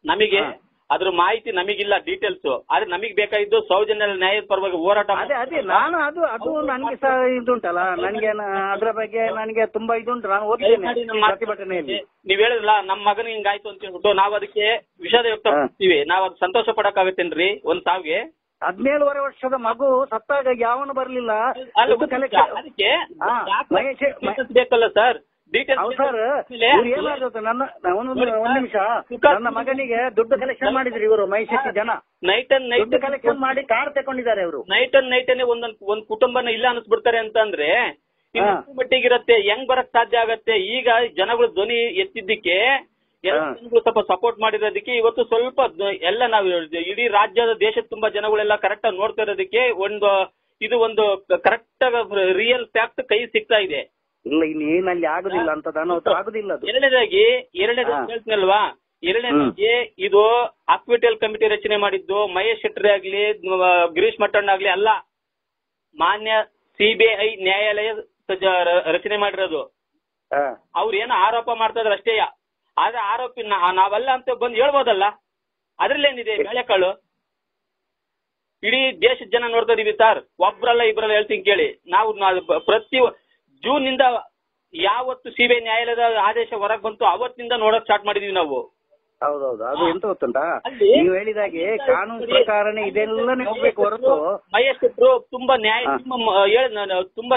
ನಮಗೆ ಅದ್ರ ಮಾಹಿತಿ ನಮಗಿಲ್ಲ, ಡೀಟೇಲ್ಸ್. ಆದ್ರೆ ನಮಗ್ ಬೇಕಾಗಿದ್ದು ಸೌಜನ್ಯ ನ್ಯಾಯದ ಪರವಾಗಿ ಹೋರಾಟ. ಅದೇ ನಾನು ಅದು ನನಗೆ ಸಹ ಇದುಂಟಲ್ಲ, ನನಗೆ ಅದ್ರ ಬಗ್ಗೆ ನನಗೆ ತುಂಬಾ ಇದುಂಟು, ನಾನು ಓದಿದ್ದೇನೆ ಪ್ರತಿಭಟನೆಯಲ್ಲಿ. ನೀವ್ ಹೇಳಿದ್ರಲ್ಲ ನಮ್ಮ ಮಗನಿಗೆ ಹಿಂಗಾಯ್ತು ಅಂತ ಹೇಳ್ಬಿಟ್ಟು ನಾವು ಅದಕ್ಕೆ ವಿಷಾದ ವ್ಯಕ್ತಪಡಿಸ್ತೀವಿ. ನಾವ್ ಅದು ಸಂತೋಷ ಪಡಕ್ಕಾಗತ್ತೇನ್ರಿ ಒಂದ್ ಸಾವಿಗೆ? 17 ವರ್ಷದ ಮಗು ಸತ್ತಾಗ ಯಾವನು ಬರ್ಲಿಲ್ಲ ಅದಕ್ಕೆ ಬೇಕಲ್ಲ ಸರ್ ಸರ್. ಏನಾಗುತ್ತೆ ಒಂದ್ ನಿಮಿಷ, ನನ್ನ ಮಗನಿಗೆ ದುಡ್ಡು ಕಲೆಕ್ಷನ್ ಮಾಡಿದ್ರಿ ಇವರು ಮೈಸೂರು ಜನ, ನೈಟ್ ಕಲೆಕ್ಷನ್ ಮಾಡಿ ಕಾರ್ ತಗೊಂಡಿದ್ದಾರೆ ಅವರು. ನೈಟನ್ನೇ ಒಂದ್ ಕುಟುಂಬನ ಇಲ್ಲ ಅನಿಸ್ಬಿಡ್ತಾರೆ ಅಂತಂದ್ರೆ ಮಟ್ಟಿಗಿರತ್ತೆ, ಹೆಂಗ್ ಬರಕ್ ಸಾಧ್ಯ ಆಗತ್ತೆ? ಈಗ ಜನಗಳು ಧ್ವನಿ ಎತ್ತಿದ್ದಕ್ಕೆ ಜನಗಳು ಸ್ವಲ್ಪ ಸಪೋರ್ಟ್ ಮಾಡಿರೋದಕ್ಕೆ ಇವತ್ತು ಸ್ವಲ್ಪ ಎಲ್ಲ ನಾವು ಇಡೀ ರಾಜ್ಯದ ದೇಶದ ತುಂಬಾ ಜನಗಳೆಲ್ಲ ಕರೆಕ್ಟ್ ಆಗಿ ನೋಡ್ತಾ ಇರೋದಕ್ಕೆ ಇದು ಒಂದು ಕರೆಕ್ಟ್ ಆಗ ರಿಯಲ್ ಫ್ಯಾಕ್ಟ್ ಕೈ ಸಿಗ್ತಾ ಇದೆ. ಇಲ್ಲ ಇನ್ನೇನಲ್ಲಿ ಆಗುದಿಲ್ಲ ಅಂತ ಆಗುದಿಲ್ಲ. ಎರಡನೇದಾಗಿ ಹೇಳ್ತೀನಲ್ವಾ, ಎರಡನೇದಾಗಿ ಇದು ಆಕ್ವಿಟಲ್ ಕಮಿಟಿ ರಚನೆ ಮಾಡಿದ್ದು ಮಹೇಶ್ ಶೆಟ್ಟಿ ಆಗ್ಲಿ ಗಿರೀಶ್ ಮಟ್ಟಣ್ಣ ಆಗ್ಲಿ ಅಲ್ಲ, ಮಾನ್ಯ ಸಿಬಿಐ ನ್ಯಾಯಾಲಯ ರಚನೆ ಮಾಡಿರೋದು. ಅವ್ರು ಏನೋ ಆರೋಪ ಮಾಡ್ತಾ ಇದ್ರು ಅಷ್ಟೇ, ಆದ್ರೆ ಆರೋಪಿ ನಾವಲ್ಲ ಅಂತ ಬಂದು ಹೇಳ್ಬೋದಲ್ಲ, ಅದ್ರಲ್ಲೇನಿದೆ ಬೇಳೆಕಾಳು? ಇಡೀ ದೇಶದ ಜನ ನೋಡ್ತಾ ಇದೀವಿ ಸರ್, ಒಬ್ರಲ್ಲ ಇಬ್ರಲ್ಲ ಹೇಳ್ತೀನಿ ಕೇಳಿ. ನಾವು ಪ್ರತಿ ಜೂನ್ ನಿಂದ ಯಾವತ್ತು ಸಿಬಿಐ ನ್ಯಾಯಾಲಯದ ಆದೇಶ ಹೊರಗೆ ಬಂತು ಅವತ್ತಿನಿಂದ ನೋಡಕ್ ಸ್ಟಾರ್ಟ್ ಮಾಡಿದೀವಿ ನಾವು. ಹೌದೌದು, ಅದು ಎಂತ ಗೊತ್ತುಂಟಾ, ನೀವು ಹೇಳಿದಾಗೆ ಕಾನೂನು ಪ್ರಕಾರನೇ ಇದೆಲ್ಲ ಹೋಗ್ಬೇಕು ಹೊರತು. ಮಹೇಶ್ ಶೆಟ್ರು ತುಂಬಾ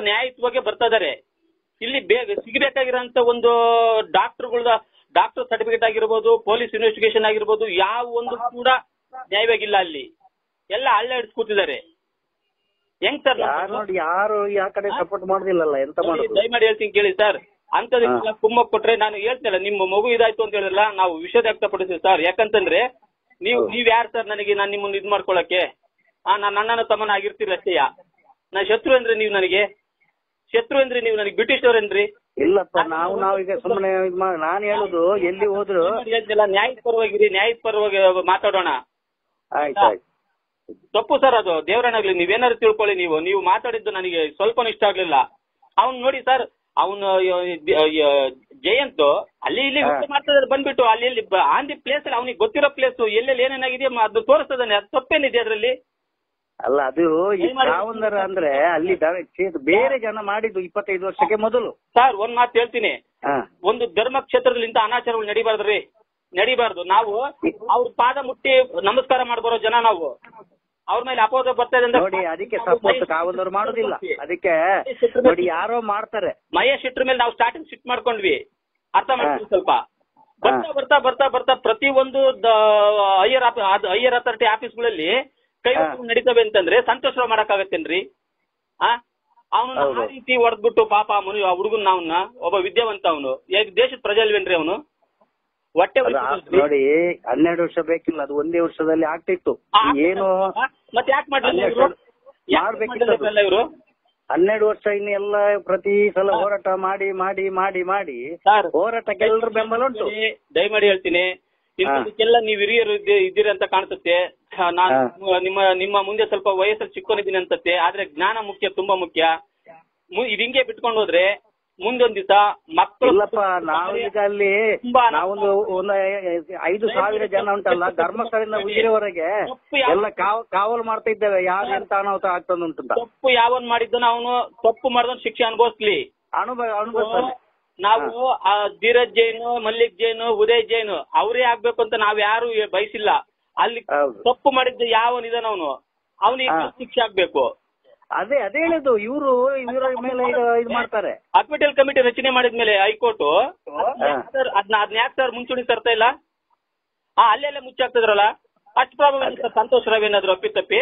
ನ್ಯಾಯಯುತವಾಗಿ ಬರ್ತಾ ಇದಾರೆ. ಇಲ್ಲಿ ಸಿಗಬೇಕಾಗಿರೋಂತ ಒಂದು ಡಾಕ್ಟರ್ ಸರ್ಟಿಫಿಕೇಟ್ ಆಗಿರ್ಬೋದು, ಪೊಲೀಸ್ ಇನ್ವೆಸ್ಟಿಗೇಷನ್ ಆಗಿರ್ಬೋದು, ಯಾವ ಒಂದು ಕೂಡ ನ್ಯಾಯವಾಗಿಲ್ಲ. ಅಲ್ಲಿ ಎಲ್ಲ ಹಳ್ಳ ಹಿಡಿಸ್ಕೊತಿದ್ದಾರೆ. ಹೆಂಗ್ ಸರ್ ನೋಡಿ, ಯಾರು ಆ ಕಡೆ ಸಪೋರ್ಟ್ ಮಾಡುದಿಲ್ಲಲ್ಲ, ಎಂತ ಮಾಡೋದು? ದಯಮಾಡಿ ಹೇಳ್ತೀನಿ ಕೇಳಿ ಸರ್, ಅಂತದಕ್ಕೆಲ್ಲ ಕುಮ್ಮಕ್ ಕೊಟ್ರೆ ನಾನು ಹೇಳ್ತೇನೆ, ನಿಮ್ಮ ಮಗು ಇದಾಯ್ತು ಅಂತ ಹೇಳಿದ್ರಲ್ಲ, ನಾವು ವಿಷಯ ವ್ಯಕ್ತಪಡಿಸ್ತೀವಿ ಸರ್. ಯಾಕಂತಂದ್ರೆ ನೀವ್ ಯಾರು ಸರ್ ನನಗೆ, ನಾನು ನಿಮ್ಮನ್ನ ಇದ್ ಮಾಡ್ಕೊಳಕ್ಕೆ? ನಾನು ಅಣ್ಣನ ತಮ್ಮನ ಆಗಿರ್ತೀರಿ ಅಷ್ಟೇಯ. ನಾನು ಶತ್ರು ಅಂದ್ರೆ ನೀವು ನನಗೆ ಬ್ರಿಟಿಷ್ ಅವ್ರೇನ್ರಿ? ಇಲ್ಲಪ್ಪ, ನಾವೀಗ ಸುಮ್ಮನೆ ನಾನು ಹೇಳುದು ಎಲ್ಲಿ ಹೋದ್ರು ನ್ಯಾಯದ ಪರವಾಗಿ ಮಾತಾಡೋಣ. ಆಯ್ತಾಯ್ತು. ತಪ್ಪು ಸರ್ ಅದು, ದೇವರನ್ನಾಗ್ಲಿ ನೀವೇನಾದ್ರು ತಿಳ್ಕೊಳ್ಳಿ. ನೀವು ಮಾತಾಡಿದ್ದು ನನಗೆ ಸ್ವಲ್ಪನೂ ಇಷ್ಟ ಆಗ್ಲಿಲ್ಲ. ಅವ್ನು ನೋಡಿ ಸರ್, ಅವನು ಜಯಂತ್ ಅಲ್ಲಿ ಇಲ್ಲಿ ಮಾಡ್ತಿದ್ರೆ ಬಂದ್ಬಿಟ್ಟು ಅಲ್ಲಿ ಆನ್ ದಿ ಪ್ಲೇಸ್ ಅಲ್ಲಿ ಅವನಿಗೆ ಗೊತ್ತಿರೋ ಪ್ಲೇಸ್ ಎಲ್ಲೆಲ್ಲಿ ಏನೇನಾಗಿದೆ ಅದು ತೋರಿಸ್ತದಾನೆ. ಅದು ತಪ್ಪೇನಿದೆ ಅದರಲ್ಲಿ? ಅಲ್ಲ, ಅದು ಕಾವಂದರ ಅಂದ್ರೆ ಅಲ್ಲಿ ಬೇರೆ ಜನ ಮಾಡಿದ್ದು 25 ವರ್ಷಕ್ಕೆ ಮೊದಲು. ಸರ್ ಒಂದ್ ಮಾತು ಹೇಳ್ತೀನಿ, ಒಂದು ಧರ್ಮ ಕ್ಷೇತ್ರದಲ್ಲಿ ಇಂತ ಅನಾಚಾರಗಳು ನಡಿಬಾರ್ದು. ನಾವು ಅವ್ರ ಪಾದ ಮುಟ್ಟಿ ನಮಸ್ಕಾರ ಮಾಡ್ಬರೋ ಜನ ನಾವು. ಅವ್ರ ಮೇಲೆ ಅಪೋದ ಬರ್ತಾ ಇದೆ ನೋಡಿ, ಅದಕ್ಕೆ ಸಪೋರ್ಟ್ ಕಾವಂದವ್ರು ಮಾಡುದಿಲ್ಲ. ಅದಕ್ಕೆ ನೋಡಿ ಯಾರೋ ಮಾಡ್ತಾರೆ. ಮಹೇಶ್ ಶೆಟ್ಟಿ ಮೇಲೆ ನಾವು ಸ್ಟಾರ್ಟಿಂಗ್ ಸಿಟ್ ಮಾಡ್ಕೊಂಡ್ವಿ, ಅರ್ಥ ಮಾಡ್ತೀವಿ ಸ್ವಲ್ಪ. ಬರ್ತಾ ಬರ್ತಾ ಬರ್ತಾ ಪ್ರತಿ ಒಂದು ಹೈಯರ್ ಅಥಾರಿಟಿ ಆಫೀಸ್ಗಳಲ್ಲಿ ಕೈ ನಡೀತವೆ ಅಂತಂದ್ರೆ ಸಂತೋಷ ಮಾಡಕ್ಕಾಗತ್ತೇನ್ರಿ? ಅವನು ಆ ರೀತಿ ಹೊಡೆದ್ಬಿಟ್ಟು ಪಾಪ ಹುಡುಗನ್ ಅವನ್ನ ಒಬ್ಬ ವಿದ್ಯಾವಂತ, ಅವನು ದೇಶದ ಪ್ರಜೆ ಅಲ್ವೇನ್ರಿ ಅವನು? ಹೊಟ್ಟೆ ನೋಡಿ 12 ವರ್ಷ ಬೇಕಿಲ್ಲ, ಅದು ಒಂದೇ ವರ್ಷದಲ್ಲಿ ಆಗ್ತಿತ್ತು. ಏನು ಮತ್ತೆ ಯಾಕೆ ಮಾಡ್ಲಿಲ್ಲ ಇವರು? 12 ವರ್ಷ ಇನ್ನು ಎಲ್ಲ ಪ್ರತಿ ಸಲ ಹೋರಾಟ ಮಾಡಿ ಮಾಡಿ ಮಾಡಿ ಮಾಡಿ ಹೋರಾಟಕ್ಕೆ ಎಲ್ಲರೂ ಬೆಂಬಲ ಉಂಟು. ದಯಮಾಡಿ ಹೇಳ್ತೀನಿ, ಇಂಥದಕ್ಕೆಲ್ಲ ನೀವು ಹಿರಿಯರು ಇದ್ದೀರಿ ಅಂತ ಕಾಣಿಸುತ್ತೆ. ನಾನು ನಿಮ್ಮ ಮುಂದೆ ಸ್ವಲ್ಪ ವಯಸ್ಸಲ್ಲಿ ಚಿಕ್ಕೊಂಡಿದ್ದೀನಿ ಅನ್ಸುತ್ತೆ. ಆದ್ರೆ ಜ್ಞಾನ ಮುಖ್ಯ, ತುಂಬಾ ಮುಖ್ಯ. ಇದು ಹಿಂಗೆ ಬಿಟ್ಕೊಂಡು ಹೋದ್ರೆ ಮುಂದೊಂದ್ ದಿವಸ ಮಕ್ಕಳು. ನಾವೀಗ ಅಲ್ಲಿ ನಾವೊಂದು 5,000 ಜನ ಉಂಟಲ್ಲ, ಧರ್ಮಸ್ಥಳದಿಂದ ಉಜಿರೆವರೆಗೆ ಎಲ್ಲ ಕಾವಲು ಮಾಡ್ತಾ ಇದ್ದೇವೆ. ಯಾರು ಎಂತ ಅನಾಹುತ ಆಗ್ತದೆ ಉಂಟು. ತಪ್ಪು ಯಾವನ್ ಮಾಡಿದ್ದನ ಅವನು ತಪ್ಪು ಮಾಡಿದವನು ಶಿಕ್ಷೆ ಅನುಭವಿಸ್ಲಿ. ಅನುಭವಿಸ್ತಾನೆ. ನಾವು ಧೀರಜ್ ಜೈನು, ಮಲ್ಲಿಕ್ ಜೈನು, ಉದಯ್ ಜೈನು ಅವರೇ ಆಗ್ಬೇಕು ಅಂತ ನಾವ್ ಯಾರು ಬಯಸಿಲ್ಲ. ಅಲ್ಲಿ ತಪ್ಪು ಮಾಡಿದ್ದ ಯಾವನಿದಾನ ಅವನು ಅವನಿಗೆ ಶಿಕ್ಷೆ ಆಗ್ಬೇಕು. ಅದೇ ಹೇಳಿದ್ದು ಇವರ ಮೇಲೆ ಇದು ಮಾಡ್ತಾರೆ. ಅಕ್ವಿಟಲ್ ಕಮಿಟಿ ರಚನೆ ಮಾಡಿದ್ಮೇಲೆ ಹೈಕೋರ್ಟ್ ಅದ್ನ ಯಾಕೆ ಸರ್ ಮುಂಚೂಣಿ ತರ್ತಾ ಇಲ್ಲ? ಅಲ್ಲೆಲ್ಲ ಮುಚ್ಚಾಕ್ತಿದ್ರಲ್ಲ, ಅಷ್ಟು ಪ್ರಾಬ್ಲಮ್ ಸರ್ ಸಂತೋಷ್ ರಾವ್ ಏನಾದ್ರು ಅಪ್ಪಿತಪ್ಪಿ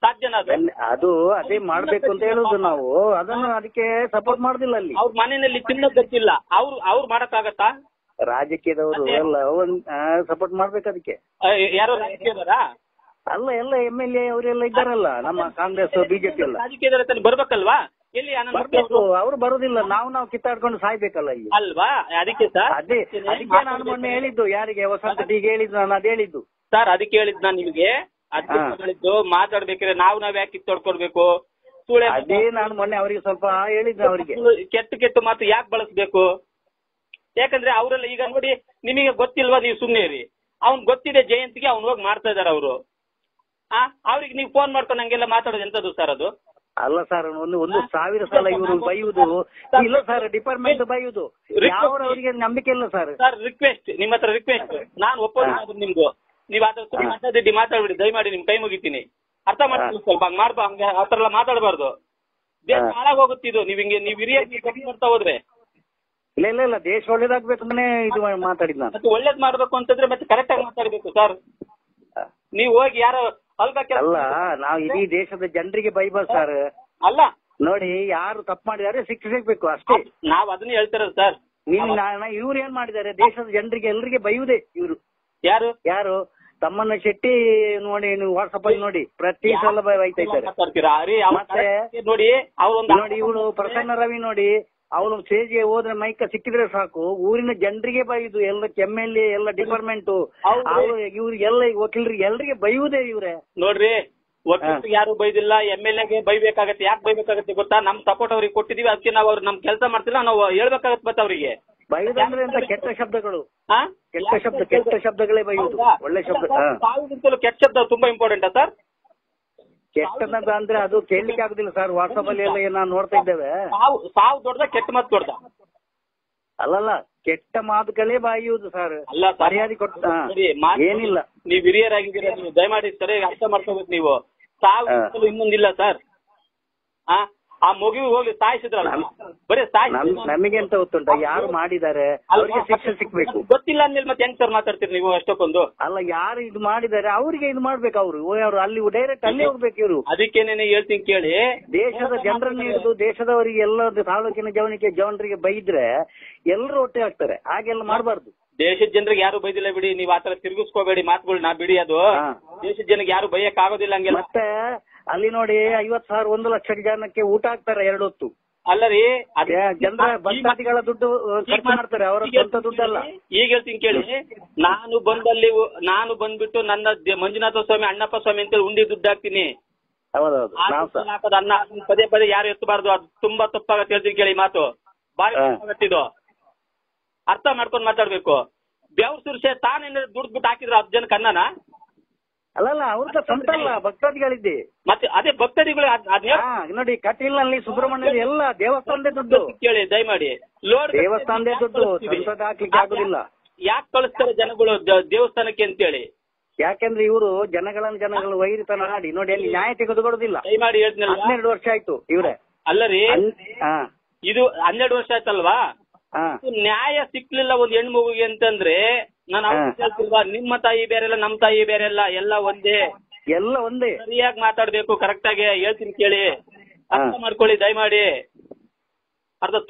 ಸಾಧ್ಯನಾ? ಅದು ಅದೇ ಮಾಡ್ಬೇಕು ಅಂತ ಹೇಳುದು ನಾವು, ಅದನ್ನು ಅದಕ್ಕೆ ಸಪೋರ್ಟ್ ಮಾಡುದಿಲ್ಲ. ಅಲ್ಲಿ ಅವ್ರ ಮನೆಯಲ್ಲಿ ತಿನ್ನೋದ್ ಗೊತ್ತಿಲ್ಲ, ಅವ್ರು ಮಾಡಕ್ಕಾಗತ್ತಾ? ರಾಜಕೀಯದವರು ಎಲ್ಲ ಸಪೋರ್ಟ್ ಮಾಡ್ಬೇಕು ಅದಕ್ಕೆ. ಯಾರೋ ರಾಜಕೀಯದವರಾ? ಅಲ್ಲ, ಎಲ್ಲ MLA ಅವರೆಲ್ಲ ಇದ್ದಾರಲ್ಲ, ನಮ್ಮ ಕಾಂಗ್ರೆಸ್ ಬಿಜೆಪಿ ಎಲ್ಲ ರಾಜಕೀಯದವರ ಬರ್ಬೇಕಲ್ವಾ? ಎಲ್ಲಿ ಅವ್ರು ಬರುದಿಲ್ಲ, ನಾವು ಕಿತ್ತಾಡ್ಕೊಂಡು ಸಾಯ್ಬೇಕಲ್ಲ ಇಲ್ಲಿ ಅಲ್ವಾ? ಅದಕ್ಕೆ ಸರ್ ಅದಕ್ಕೆ ನಾನು ಮೊನ್ನೆ ಹೇಳಿದ್ದು, ಯಾರಿಗೆ ವಸಂತ ಟೀಗೆ ಹೇಳಿದ್ದು, ನಾನು ಅದೇ ಹೇಳಿದ್ದು ಸರ್. ಅದಕ್ಕೆ ಹೇಳಿದ್ ನಾನು ನಿಮ್ಗೆ ಹೇಳಿದ್ದು, ಮಾತಾಡ್ಬೇಕಾದ್ರೆ ನಾವ್ ಯಾಕೆ ಕಿತ್ತಾಡ್ಕೊಡ್ಬೇಕು? ಅದೇ ನಾನು ಮೊನ್ನೆ ಅವರಿಗೆ ಸ್ವಲ್ಪ ಹೇಳಿದ್ದೆ. ಅವರಿಗೆ ಕೆಟ್ಟ ಮಾತು ಯಾಕೆ ಬಳಸ್ಬೇಕು? ಯಾಕಂದ್ರೆ ಅವರೆಲ್ಲ ಈಗ ನೋಡಿ, ನಿಮಗೆ ಗೊತ್ತಿಲ್ವಾ, ನೀವು ಸುಮ್ನೆ ಇರಿ. ಅವ್ನ್ ಗೊತ್ತಿದೆ ಜಯಂತಿಗೆ ಅವ್ನು ಹೋಗಿ ಮಾಡ್ತಾ ಇದಾರೆ ಅವರು. ಅವ್ರಿಗೆ ನೀವು ಫೋನ್ ಮಾಡ್ಕೊಂಡು ಹಂಗೆಲ್ಲ ಮಾತಾಡೋದು ಎಂತದ್ದು ಸರ್? ಅದು ಅಲ್ಲ ಸರ್, 1,000 ಸಲ ಇವರು ಬೈಯುವುದು ಇಲ್ಲ ಸರ್, ಡಿಪಾರ್ಟ್ಮೆಂಟ್ ಬೈಯುವುದು, ಅವರಿಗೆ ನಂಬಿಕೆ ಇಲ್ಲ ಸರ್. ಸರ್ ರಿಕ್ವೆಸ್ಟ್, ನಿಮ್ಮ ಹತ್ರ ರಿಕ್ವೆಸ್ಟ್, ನಾನು ಒಪ್ಪೋದು ನಿಮ್ದು. ನೀವು ಅಡ್ಡದಿಡ್ಡಿ ಮಾತಾಡ್ಬಿಡಿ ದಯಮಾಡಿ, ನಿಮ್ ಕೈ ಮುಗಿತೀನಿ. ಅರ್ಥ ಮಾಡ್ತೀನಿ ಸ್ವಲ್ಪ, ಹಂಗ್ ಹಂಗೆ ಆ ತರ ಎಲ್ಲ ಮಾತಾಡಬಾರ್ದು. ದೇಶ ಹಾಳಾಗ್ ಹೋಗುತ್ತಿದ್ದು ನೀವು ಹಿಂಗೆ ನೀವು ಹಿರಿಯ ಮಾಡ್ತಾ ಹೋದ್ರೆ. ಇಲ್ಲ ದೇಶ ಒಳ್ಳೇದಾಗ್ಬೇಕಂದ್ರೆ ಇದು ಮಾತಾಡಿದ್ ನಾನು. ಮತ್ತೆ ಒಳ್ಳೇದ್ ಮಾಡ್ಬೇಕು ಅಂತಂದ್ರೆ ಮತ್ತೆ ಕರೆಕ್ಟ್ ಆಗಿ ಮಾತಾಡ್ಬೇಕು ಸರ್. ನೀವು ಹೋಗಿ ಯಾರೋ ಅಲ್ಲ, ನಾವು ಇಡೀ ದೇಶದ ಜನರಿಗೆ ಬೈಬಲ್ ಸರ್. ಅಲ್ಲ ನೋಡಿ, ಯಾರು ತಪ್ಪು ಮಾಡಿದಾರೆ ಶಿಕ್ಷೆ ಸಿಗ್ಬೇಕು ಅಷ್ಟೇ. ನಾವ್ ಅದನ್ನ ಹೇಳ್ತಿರೋದು ಸರ್. ಇವ್ರು ಏನ್ ಮಾಡಿದ್ದಾರೆ, ದೇಶದ ಜನರಿಗೆ ಎಲ್ಲರಿಗೆ ಬೈಯುವುದೇ ಇವರು. ಯಾರು ತಮ್ಮಣ್ಣ ಶೆಟ್ಟಿ ನೋಡಿ, ನೀವು ವಾಟ್ಸಪ್ ಅಲ್ಲಿ ನೋಡಿ, ಪ್ರತಿ ಸಲ ಬೈತಾ ಇದ್ದಾರೆ. ಮತ್ತೆ ನೋಡಿ ಇವಳು ಪ್ರಸನ್ನ ರವಿ ನೋಡಿ, ಅವಳು ಸ್ಟೇಜ್ಗೆ ಹೋದ್ರೆ ಮೈಕ ಸಿಕ್ಕಿದ್ರೆ ಸಾಕು, ಊರಿನ ಜನರಿಗೆ ಬೈದು, ಎಲ್ಲ MLA ಎಲ್ಲ ಡಿಪಾರ್ಟ್ಮೆಂಟ್ ಇವ್ರಿಗೆಲ್ಲ ವಕೀಲರಿಗೆ ಎಲ್ಲರಿಗೆ ಬೈಯುವುದೇ ಇವ್ರೆ. ನೋಡ್ರಿ, ವಕೀಲರಿಗೆ ಯಾರು ಬೈದಿಲ್ಲ, MLAಗೆ ಬೈಬೇಕಾಗತ್ತೆ. ಯಾಕೆ ಬೈಬೇಕಾಗತ್ತೆ ಗೊತ್ತಾ? ನಮ್ ಸಪೋರ್ಟ್ ಅವ್ರಿಗೆ ಕೊಟ್ಟಿದೀವಿ, ಅದಕ್ಕೆ ನಾವು ನಮ್ ಕೆಲಸ ಮಾಡ್ತಿಲ್ಲ, ನಾವು ಹೇಳ್ಬೇಕಾಗತ್ತೆ. ಮತ್ತೆ ಅವರಿಗೆ ಬೈಯುದಂದ್ರೆ ಅಂತ ಕೆಟ್ಟ ಶಬ್ದಗಳು, ಕೆಟ್ಟ ಶಬ್ದಗಳೇ ಬೈಯುವುದು. ಒಳ್ಳೆ ಶಬ್ದ ಸಾವಿಗಿಂತಲೂ ಕೆಟ್ಟ ಶಬ್ದ ತುಂಬಾ ಇಂಪಾರ್ಟೆಂಟಾ ಸರ್? ಕೆಟ್ಟದ ಅಂದ್ರೆ ಅದು ಕೇಳಲಿಕ್ಕೆ ಆಗುದಿಲ್ಲ ಸರ್. ವಾಟ್ಸಪ್ ಅಲ್ಲಿ ಎಲ್ಲ ನಾವು ನೋಡ್ತಾ ಇದ್ದೇವೆ. ಸಾವು ದೊಡ್ಡದ, ಕೆಟ್ಟ ಮಾತು ದೊಡ್ಡದ? ಅಲ್ಲಲ್ಲ, ಕೆಟ್ಟ ಮಾತುಗಳೇ ಬಾಯುವುದು ಸರ್. ಅಲ್ಲ, ಮರ್ಯಾದೆ ಕೊಟ್ಟ ಏನಿಲ್ಲ. ನೀವು ಹಿರಿಯರಾಗಿದ್ದೀರಾ, ನೀವು ದಯಮಾಡಿ ಸರಿಯಾಗಿ ಅರ್ಥ ಮಾಡ್ಕೋಬೇಕು. ನೀವು ಸಾವು ಇನ್ನೊಂದಿಲ್ಲ ಸರ್. ಆ ಮಗುವಿಗೆ ಹೋಗಿ ಸಾಯಿಸಿದ್ರಲ್ಲ, ಬರೀ ನಮಗೆ ಅಂತ ಗೊತ್ತುಂಟ, ಯಾರು ಮಾಡಿದ್ದಾರೆ ಅವ್ರಿಗೆ ಶಿಕ್ಷೆ ಸಿಕ್ಬೇಕು. ಗೊತ್ತಿಲ್ಲ ಅಂದ್ಮೇಲೆ ಮತ್ತೆ ಹೆಂಗ್ ಸರ್ ಮಾತಾಡ್ತೀರಿ ನೀವು ಅಷ್ಟಕ್ಕೊಂದು? ಅಲ್ಲ, ಯಾರು ಇದು ಮಾಡಿದ್ದಾರೆ ಅವ್ರಿಗೆ ಇದು ಮಾಡ್ಬೇಕು. ಅವ್ರು ಅಲ್ಲಿ ಡೈರೆಕ್ಟ್ ಅಲ್ಲಿ ಹೋಗ್ಬೇಕು ಇವರು. ಅದಕ್ಕೇನೆ ಹೇಳ್ತೀನಿ ಕೇಳಿ, ದೇಶದ ಜನರನ್ನ ಹಿಡಿದು ದೇಶದವರಿಗೆ ಎಲ್ಲ ತಾಲೂಕಿನ ಜನರಿಗೆ ಬೈದ್ರೆ ಎಲ್ಲರೂ ಒಟ್ಟೆ ಆಗ್ತಾರೆ. ಹಾಗೆಲ್ಲ ಮಾಡಬಾರ್ದು. ದೇಶದ ಜನರಿಗೆ ಯಾರು ಬೈದಿಲ್ಲ ಬಿಡಿ, ನೀವು ಆತರ ತಿರುಗಿಸ್ಕೋಬೇಡಿ ಮಾತುಗಳನ್ನ ಬಿಡಿ. ಅದು ದೇಶದ ಜನಕ್ಕೆ ಯಾರು ಬೈಯಕ್ ಆಗೋದಿಲ್ಲ ಹಂಗೆಲ್ಲ. ಮತ್ತೆ ಅಲ್ಲಿ ನೋಡಿ, 50,000 1 ಲಕ್ಷ ಜನಕ್ಕೆ ಊಟ ಹಾಕ್ತಾರೆ 2 ಹೊತ್ತು. ಅಲ್ಲ ರೀ, ಜನರ ಭಕ್ತಾದಿಗಳ ದುಡ್ಡು ಖರ್ಚು ಮಾಡ್ತಾರೆ, ಅವರ ಸ್ವಂತ ದುಡ್ಡಲ್ಲ. ಈಗ ಹೇಳ್ತೀನಿ ಕೇಳಿ, ನಾನು ಬಂದ್ಬಿಟ್ಟು ನನ್ನ ಮಂಜುನಾಥ ಸ್ವಾಮಿ, ಅಣ್ಣಪ್ಪ ಸ್ವಾಮಿ ಅಂತೇಳಿ ಉಂಡಿ ದುಡ್ಡು ಹಾಕ್ತೀನಿ. ಹೌದೌದು, ಅನ್ನ ಪದೇ ಯಾರು ಎತ್ತಬಾರ್ದು, ಅದು ತುಂಬಾ ತಪ್ಪಾಗತ್ತೆ. ಹೇಳ್ತೀನಿ ಕೇಳಿ, ಮಾತು ಬಾರಿ ತಪ್ಪಾಗತ್ತಿದು. ಅರ್ಥ ಮಾಡ್ಕೊಂಡು ಮಾತಾಡ್ಬೇಕು. ಬೆವ್ರ ಸುರ್ಸೆ ತಾನೇನ ದುಡ್ಬಿಟ್ಟು ಹಾಕಿದ್ರು 10 ಜನಕ್ಕೆ ಅನ್ನನ? ಅಲ್ಲಲ್ಲ, ಅವ್ರ ಸ್ವಂತ ಅಲ್ಲ, ಭಕ್ತಾದಿಗಳಿದ್ದೆ. ಮತ್ತೆ ಅದೇ ಭಕ್ತಾದಿಗಳು ನೋಡಿ, ಕಟೀಲ್ನಲ್ಲಿ ಸುಬ್ರಹ್ಮಣ್ಯ ಎಲ್ಲ ದೇವಸ್ಥಾನದೇ ದುಡ್ಡು. ಕೇಳಿ ದಯಮಾಡಿ, ದೇವಸ್ಥಾನದೇ ದುಡ್ಡು, ಹಾಕ್ಲಿಕ್ಕೆ ಆಗುದಿಲ್ಲ. ಯಾಕೆ ಕಳಿಸ್ತಾರೆ ಜನಗಳು ದೇವಸ್ಥಾನಕ್ಕೆ ಅಂತೇಳಿ? ಯಾಕೆಂದ್ರೆ ಇವರು ಜನಗಳು ವೈರಿತನ ಆಡಿ ನೋಡಿ, ಅಲ್ಲಿ ನ್ಯಾಯ ತೆಗೆದುಕೊಡೋದಿಲ್ಲ. ದಯಮಾಡಿ ಹೇಳ್ತೀನಿ, 12 ವರ್ಷ ಆಯ್ತು ಇವ್ರೆ. ಅಲ್ಲ ರೀ, ಇದು 12 ವರ್ಷ ಆಯ್ತಲ್ವಾ? ನ್ಯಾಯ ಸಿಕ್ಲಿಲ್ಲ ಒಂದ್ ಹೆಣ್ಮಗುಗೆ ಅಂತಂದ್ರೆ ನಾನು ಹೇಳ್ತಿಲ್ವಾ, ನಿಮ್ಮ ತಾಯಿ ಬೇರೆಲ್ಲ, ನಮ್ ತಾಯಿ ಬೇರೆಲ್ಲ, ಎಲ್ಲ ಒಂದೇ. ಸರಿಯಾಗಿ ಮಾತಾಡ್ಬೇಕು, ಕರೆಕ್ಟ್ ಆಗಿ ಹೇಳ್ತೀನಿ ಕೇಳಿ, ಅರ್ಥ ಮಾಡ್ಕೊಳ್ಳಿ ದಯಮಾಡಿ.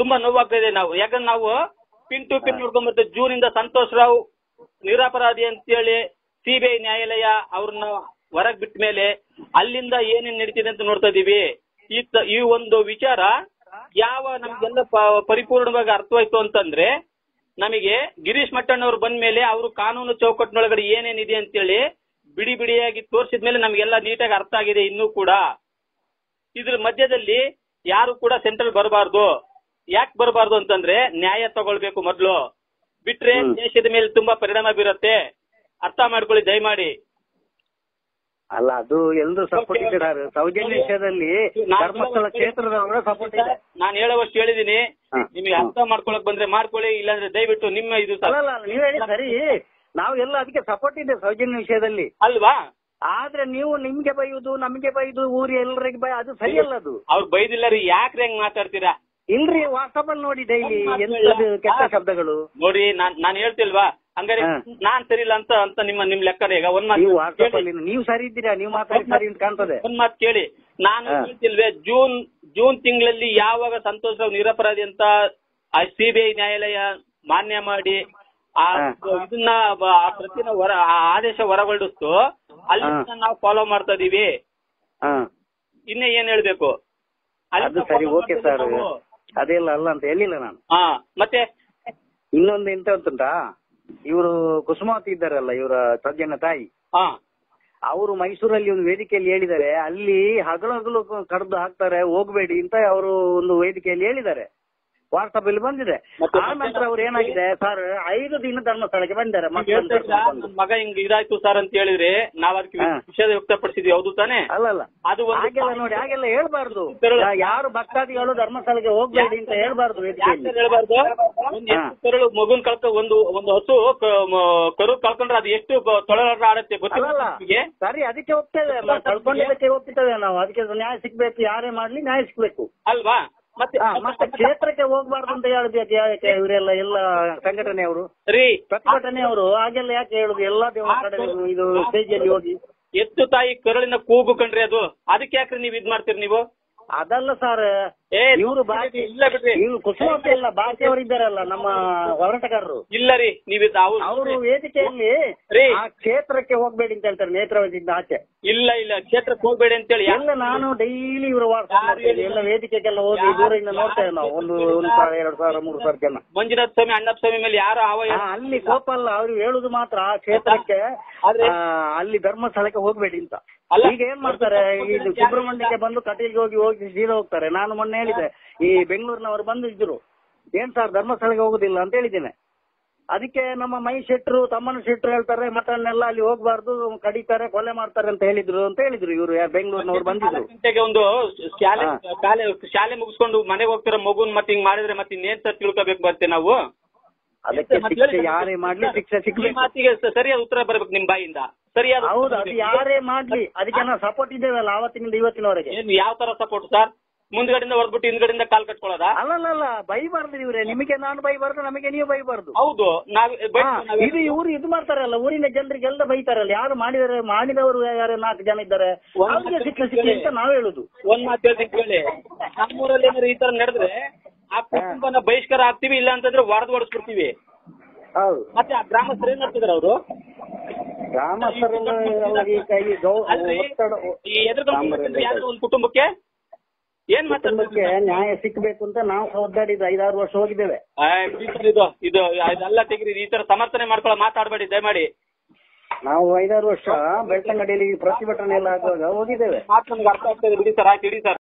ತುಂಬಾ ನೋವಾಗ್ತಾ ಇದೆ. ಯಾಕಂದ್ರೆ ನಾವು ಪಿನ್ ಟು ಪಿನ್ ನೋಡ್ಕೊಂಡ್ಬರ್ತೇವೆ. ಜೂನಿಂದ ಸಂತೋಷ್ ರಾವ್ ನಿರಪರಾಧಿ ಅಂತೇಳಿ CBI ನ್ಯಾಯಾಲಯ ಅವ್ರನ್ನ ಹೊರಗ್ ಬಿಟ್ಟ ಮೇಲೆ ಅಲ್ಲಿಂದ ಏನೇನ್ ನಡೀತಿದೆ ಅಂತ ನೋಡ್ತಾ ಇದೀವಿ. ಈ ಒಂದು ವಿಚಾರ ನಮ್ಗೆಲ್ಲ ಪರಿಪೂರ್ಣವಾಗಿ ಅರ್ಥವಾಯ್ತು ಅಂತಂದ್ರೆ, ನಮಗೆ ಗಿರೀಶ್ ಮಟ್ಟಣ್ಣವ್ರು ಬಂದ ಮೇಲೆ ಅವರು ಕಾನೂನು ಚೌಕಟ್ಟಿನೊಳಗಡೆ ಏನೇನಿದೆ ಅಂತೇಳಿ ಬಿಡಿಯಾಗಿ ತೋರಿಸಿದ್ಮೇಲೆ ನಮ್ಗೆಲ್ಲ ನೀಟಾಗಿ ಅರ್ಥ ಆಗಿದೆ. ಇನ್ನೂ ಕೂಡ ಇದ್ರ ಮಧ್ಯದಲ್ಲಿ ಯಾರು ಕೂಡ ಸೆಂಟ್ರಲ್ ಬರಬಾರ್ದು. ಯಾಕೆ ಬರಬಾರ್ದು ಅಂತಂದ್ರೆ, ನ್ಯಾಯ ತಗೊಳ್ಬೇಕು ಮೊದ್ಲು, ಬಿಟ್ರೆ ದೇಶದ ಮೇಲೆ ತುಂಬಾ ಪರಿಣಾಮ ಬೀರುತ್ತೆ. ಅರ್ಥ ಮಾಡ್ಕೊಳ್ಳಿ ದಯಮಾಡಿ. ಅಲ್ಲ, ಅದು ಎಲ್ಲರೂ ಸಪೋರ್ಟ್ ಇದ್ದಾರೆ. ಸೌಜನ್ಯ ವಿಷಯದಲ್ಲಿ ಧರ್ಮಸ್ಥಳ ಕ್ಷೇತ್ರದವರ ಸಪೋರ್ಟ್ ಇದೆ. ನಾನು ಹೇಳೋವಷ್ಟು ಹೇಳಿದೀನಿ. ನಿಮಗೆ ಅರ್ಥ ಮಾಡ್ಕೊಳಕ್ ಬಂದ್ರೆ ಮಾಡ್ಕೊಳ್ಳಿ, ಇಲ್ಲಾಂದ್ರೆ ದಯವಿಟ್ಟು ನಿಮ್ಮ ಇದು. ಅಲ್ಲ, ನೀವ್ ಹೇಳಿ ಸರಿ, ನಾವು ಎಲ್ಲ ಅದಕ್ಕೆ ಸಪೋರ್ಟ್ ಇದೆ ಸೌಜನ್ಯ ವಿಷಯದಲ್ಲಿ ಅಲ್ವಾ? ಆದ್ರೆ ನೀವು ನಿಮ್ಗೆ ಬೈಯುದು ನಮ್ಗೆ ಬೈದು ಊರಿ ಎಲ್ಲರಿಗೆ ಬೈ ಅದು ಸರಿಯಲ್ಲ ಅದು. ಅವ್ರು ಬೈದಿಲ್ಲ ರೀ, ಯಾಕ್ರಿ ಹೆಂಗ್ ಮಾತಾಡ್ತೀರಾ? ಇಲ್ರಿ ವಾಟ್ಸಪ್ ಅಲ್ಲಿ ನೋಡಿ ಡೈಲಿ ಎಂತದು ಕೆಟ್ಟ ಶಬ್ದಗಳು ನೋಡಿ. ನಾನ್ ಹೇಳ್ತಿಲ್ವಾ ಹಂಗಾರೆ ನಾನ್ ಸರಿ ಇಲ್ಲ ಅಂತ ನಿಮ್ ಲೆಕ್ಕ. ಈಗ ಒಂದ್ ನೀವು ವಾಟ್ಸಪ್ ಅಲ್ಲಿ ನೀವು ಸರಿ ಇದ್ದೀರಾ, ನೀವು ಮಾತಾಡಿ ಸರಿ ಅಂತ ಕಾಣ್ತದೆ. ಒಂದ್ ಮಾತು ಕೇಳಿ, ನಾನು ಹೇಳ್ತಿಲ್ವೇ ಜೂನ್ ತಿಂಗಳಲ್ಲಿ ಯಾವಾಗ ಸಂತೋಷ್ ರಾವ್ ನಿರಪರಾಧಿ ಅಂತ ಸಿಬಿಐ ನ್ಯಾಯಾಲಯ ಮಾನ್ಯ ಮಾಡಿ ಇದನ್ನ ಪ್ರತಿನ ಆದೇಶ ಹೊರಗೊಳಿಸ್ತು, ಅಲ್ಲಿ ನಾವು ಫಾಲೋ ಮಾಡ್ತಾ ಇದೀವಿ. ಇನ್ನೇ ಏನ್ ಹೇಳ್ಬೇಕು? ಅದು ಸರಿ, ಓಕೆ ಸರ್, ಅದೆಲ್ಲ ಅಲ್ಲ ಅಂತ ಹೇಳಿಲ್ಲ ನಾನು. ಮತ್ತೆ ಇನ್ನೊಂದು ಎಂತ ಅಂತುಂಟಾ, ಇವರು ಕುಸುಮಾವತಿ ಇದ್ದಾರಲ್ಲ, ಇವರ ಸಜ್ಜನ ತಾಯಿ, ಅವರು ಮೈಸೂರಲ್ಲಿ ಒಂದು ವೇದಿಕೆಯಲ್ಲಿ ಹೇಳಿದ್ದಾರೆ, ಅಲ್ಲಿ ಹಗಲು ಕಡ್ದು ಹಾಕ್ತಾರೆ ಹೋಗ್ಬೇಡಿ ಅಂತ ಅವರು ಒಂದು ವೇದಿಕೆಯಲ್ಲಿ ಹೇಳಿದ್ದಾರೆ. ವಾಟ್ಸಪ್ ಅಲ್ಲಿ ಬಂದಿದೆ. ಆ ನಂತರ ಅವ್ರು ಏನಾಗಿದೆ ಸರ್, 5 ದಿನ ಧರ್ಮಸ್ಥಳಕ್ಕೆ ಬಂದಿದ್ದಾರೆ. ಮಗ ಹಿಂಗ್ ಇದಾಯ್ತು ಸರ್ ಅಂತ ಹೇಳಿದ್ರೆ ನಾವ್ ಅದಕ್ಕೆ ವಿಷಯ ವ್ಯಕ್ತಪಡಿಸಿದ್ವಿ, ಹೌದು ತಾನೆ? ಅಲ್ಲ ಅದು ಹಾಗೆಲ್ಲ ನೋಡಿ, ಹಾಗೆಲ್ಲ ಹೇಳ್ಬಾರ್ದು. ಯಾರು ಭಕ್ತಾದಿಗಳು ಧರ್ಮಸ್ಥಳಕ್ಕೆ ಹೋಗ್ಬೇಡಿ ಅಂತ ಹೇಳ್ಬಾರ್ದು ವೇದಿಕೆಯಲ್ಲಿ. ಹೇಳ್ಬಾರ್ದು. ಕರಳು ಮಗುನ್ ಒಂದು ಹಸು ಕರು ಕಳ್ಕೊಂಡ್ರೆ ಅದು ಎಷ್ಟು ತೊಳಲಾಟ ಆಡತ್ತೆ ಗೊತ್ತಿಲ್ಲ. ಸರಿ, ಅದಕ್ಕೆ ಹೋಗ್ತೇವೆ, ಕಳ್ಕೊಂಡಿದ್ದಕ್ಕೆ ಹೋಗ್ತಿದ್ದೇವೆ ನಾವು. ಅದಕ್ಕೆ ನ್ಯಾಯ ಸಿಗ್ಬೇಕು, ಯಾರೇ ಮಾಡ್ಲಿ ನ್ಯಾಯ ಸಿಗ್ಬೇಕು ಅಲ್ವಾ? ಮತ್ತೆ ಕ್ಷೇತ್ರಕ್ಕೆ ಹೋಗ್ಬಾರ್ದು ಅಂತ ಹೇಳ್ಬೇಕು ಯಾಕೆ ಇವರೆಲ್ಲ ಎಲ್ಲ ಸಂಘಟನೆಯವರು, ಪ್ರತಿಭಟನೆಯವರು ಹಾಗೆಲ್ಲ ಯಾಕೆ ಹೇಳುದು? ಎಲ್ಲಾ ದೇವರ ಕಡೆ ಇದು ಸ್ಟೇಜಲ್ಲಿ ಹೋಗಿ ಎತ್ತು ತಾಯಿ ಕರುಳಿನ ಕೂಗು ಕಂಡ್ರಿ, ಅದು ಅದಕ್ಕೆ ಯಾಕ್ರಿ ನೀವ್ ಇದ್ ಮಾಡ್ತೀರಿ ನೀವು? ಅದಲ್ಲ ಸರ್, ಇವರು ಇವ್ರು ಕುಸುಮಾವತಿ ಎಲ್ಲ ಭಾಷೆಯವರು ಇದ್ದಾರಲ್ಲ ನಮ್ಮ ಹೋರಾಟಗಾರರು. ಇಲ್ಲ ರೀ, ಅವರು ವೇದಿಕೆಯಲ್ಲಿ ಆ ಕ್ಷೇತ್ರಕ್ಕೆ ಹೋಗ್ಬೇಡಿ ಅಂತ ಹೇಳ್ತಾರೆ, ನೇತ್ರಾವತಿಯಿಂದ ಆಚೆ. ಇಲ್ಲ ಕ್ಷೇತ್ರಕ್ಕೆ ಹೋಗ್ಬೇಡಿ ಅಂತ ಹೇಳಿ ಎಲ್ಲ ನಾನು ಡೈಲಿ ಇವರು ಎಲ್ಲ ವೇದಿಕೆಗೆಲ್ಲ ಹೋಗಿ ದೂರದಿಂದ ನೋಡ್ತೇವೆ ನಾವು. 1,000, 2,000, 3,000 ಜನ. ಮಂಜುನಾಥ ಸ್ವಾಮಿ, ಅಣ್ಣಪ್ಪ ಸ್ವಾಮಿ ಮೇಲೆ ಯಾರು ಅಲ್ಲಿ ಕೋಪ ಅಲ್ಲ, ಅವ್ರು ಹೇಳುದು ಮಾತ್ರ ಆ ಕ್ಷೇತ್ರಕ್ಕೆ ಅಲ್ಲಿ ಧರ್ಮಸ್ಥಳಕ್ಕೆ ಹೋಗ್ಬೇಡಿ ಅಂತ. ಈಗ ಏನ್ ಮಾಡ್ತಾರೆ, ಇದು ಸುಬ್ರಹ್ಮಣ್ಯಕ್ಕೆ ಬಂದು ಕಟೀಲ್ಗೆ ಹೋಗಿ ಸೀದಾ ಹೋಗ್ತಾರೆ. ನಾನು ಮೊನ್ನೆ ಹೇಳಿದೆ, ಈ ಬೆಂಗಳೂರಿನವರು ಬಂದಿದ್ರು, ಏನ್ ಸರ್ ಧರ್ಮಸ್ಥಳಕ್ಕೆ ಹೋಗುದಿಲ್ಲ ಅಂತ ಹೇಳಿದ್ದೇನೆ. ಅದಕ್ಕೆ ನಮ್ಮ ಮೈ ಶೆಟ್ರು, ತಮ್ಮನ ಶೆಟ್ರು ಹೇಳ್ತಾರೆ, ಮಟನ್ ಎಲ್ಲ ಅಲ್ಲಿ ಹೋಗ್ಬಾರ್ದು, ಕಡಿತಾರೆ, ಕೊಲೆ ಮಾಡ್ತಾರೆ ಅಂತ ಹೇಳಿದ್ರು ಇವರು ಬೆಂಗಳೂರಿನವರು ಬಂದಿದ್ರು. ಒಂದು ಶಾಲೆ ಮುಗಿಸ್ಕೊಂಡು ಮನೆಗೆ ಹೋಗ್ತಾರ ಮಗುನ್ ಮತ್ತೆ ಹಿಂಗ್ ಮಾಡಿದ್ರೆ ಮತ್ತೆ ಇನ್ನೇನ್ ಸರ್ ತಿಳ್ಕೋಬೇಕು ಮತ್ತೆ ನಾವು? ಅದಕ್ಕೆ ಶಿಕ್ಷೆ ಯಾರೇ ಮಾಡ್ಲಿ ಶಿಕ್ಷೆ ಸಿಗ್ಬೇಕು. ಮಾತಿಗೆ ಸರಿಯಾದ ಉತ್ತರ ಬರ್ಬೇಕು ನಿಮ್ ಬಾಯಿಂದ. ಸರಿಯಾದ ಹೌದು, ಅದು ಯಾರೇ ಮಾಡ್ಲಿ ಅದಕ್ಕೆ ನಾವು ಸಪೋರ್ಟ್ ಇದ್ದೇವಲ್ಲ ಅವತ್ತಿನಿಂದ ಇವತ್ತಿನವರೆಗೆ. ಯಾವ ತರ ಸಪೋರ್ಟ್ ಸರ್? ಮುಂದ್ಗಡೆಯಿಂದ ಹೊರದ್ಬಿಟ್ಟು ಹಿಂದ್ಗಡೆಯಿಂದ ಕಾಲ್ ಕಟ್ಕೊಳ್ಳೋದಾ? ಅಲ್ಲ, ಬೈಬಾರ್ದು ಇವ್ರೆ. ನಿಮಗೆ ನಾನು ಬೈಬಾರ್ದು, ನಮಗೆ ನೀವು ಬೈಬಾರ್ದು. ಹೌದು, ಇದು ಇವ್ರು ಇದು ಮಾಡ್ತಾರಲ್ಲ, ಊರಿನ ಜನರಿಗೆಲ್ಲ ಬೈತಾರಲ್ಲ, ಯಾರು ಮಾಡಿದವರು ಯಾರು 4 ಜನ ಇದ್ದಾರೆ, ಅವ್ರಿಗೆ ಶಿಕ್ಷೆ ಸಿಕ್ಕಿ ಅಂತ ನಾವ್ ಹೇಳುದು. ಒಂದ್ ಮಾತು ಹೇಳಿ, ನಮ್ಮೂರಲ್ಲಿ ಏನಾದ್ರು ಈ ತರ ನಡೆದ್ರೆ ಆ ಕುಟುಂಬನ ಬಹಿಷ್ಕಾರ ಆಗ್ತೀವಿ, ಇಲ್ಲ ಅಂತಂದ್ರೆ ಹೊಡೆದ್ಬಿಡ್ತೀವಿ. ಹೌದು. ಮತ್ತೆ ಆ ಗ್ರಾಮಸ್ಥರು ಏನ್ ಮಾಡ್ತಿದಾರೆ? ಅವರು ಗ್ರಾಮಸ್ಥರೆಲ್ಲ ಒಂದು ಕುಟುಂಬಕ್ಕೆ ಏನ್ ಮಾತಾಡ್ಬೇಕು? ನ್ಯಾಯ ಸಿಕ್ಬೇಕು ಅಂತ ನಾವು ಒದ್ದಾಡಿದ್ದು 5-6 ವರ್ಷ ಹೋಗಿದ್ದೇವೆ. ಇದು ಇದೆಲ್ಲ ತೆಗಿರಿ, ಈ ತರ ಸಮರ್ಥನೆ ಮಾಡ್ಕೊಳ್ಳೋ ಮಾತಾಡ್ಬೇಡಿ ದಯಮಾಡಿ. ನಾವು 5-6 ವರ್ಷ ಬೆಳ್ತಂಗಡಿಯಲ್ಲಿ ಪ್ರತಿಭಟನೆ ಎಲ್ಲ ಆಗುವಾಗ ಹೋಗಿದ್ದೇವೆ. ಮಾತು ನಮ್ಗೆ ಅರ್ಥ ಆಗ್ತದೆ ಬಿಡಿ ಸರ್, ಆಯ್ತು ಇಡಿ ಸರ್.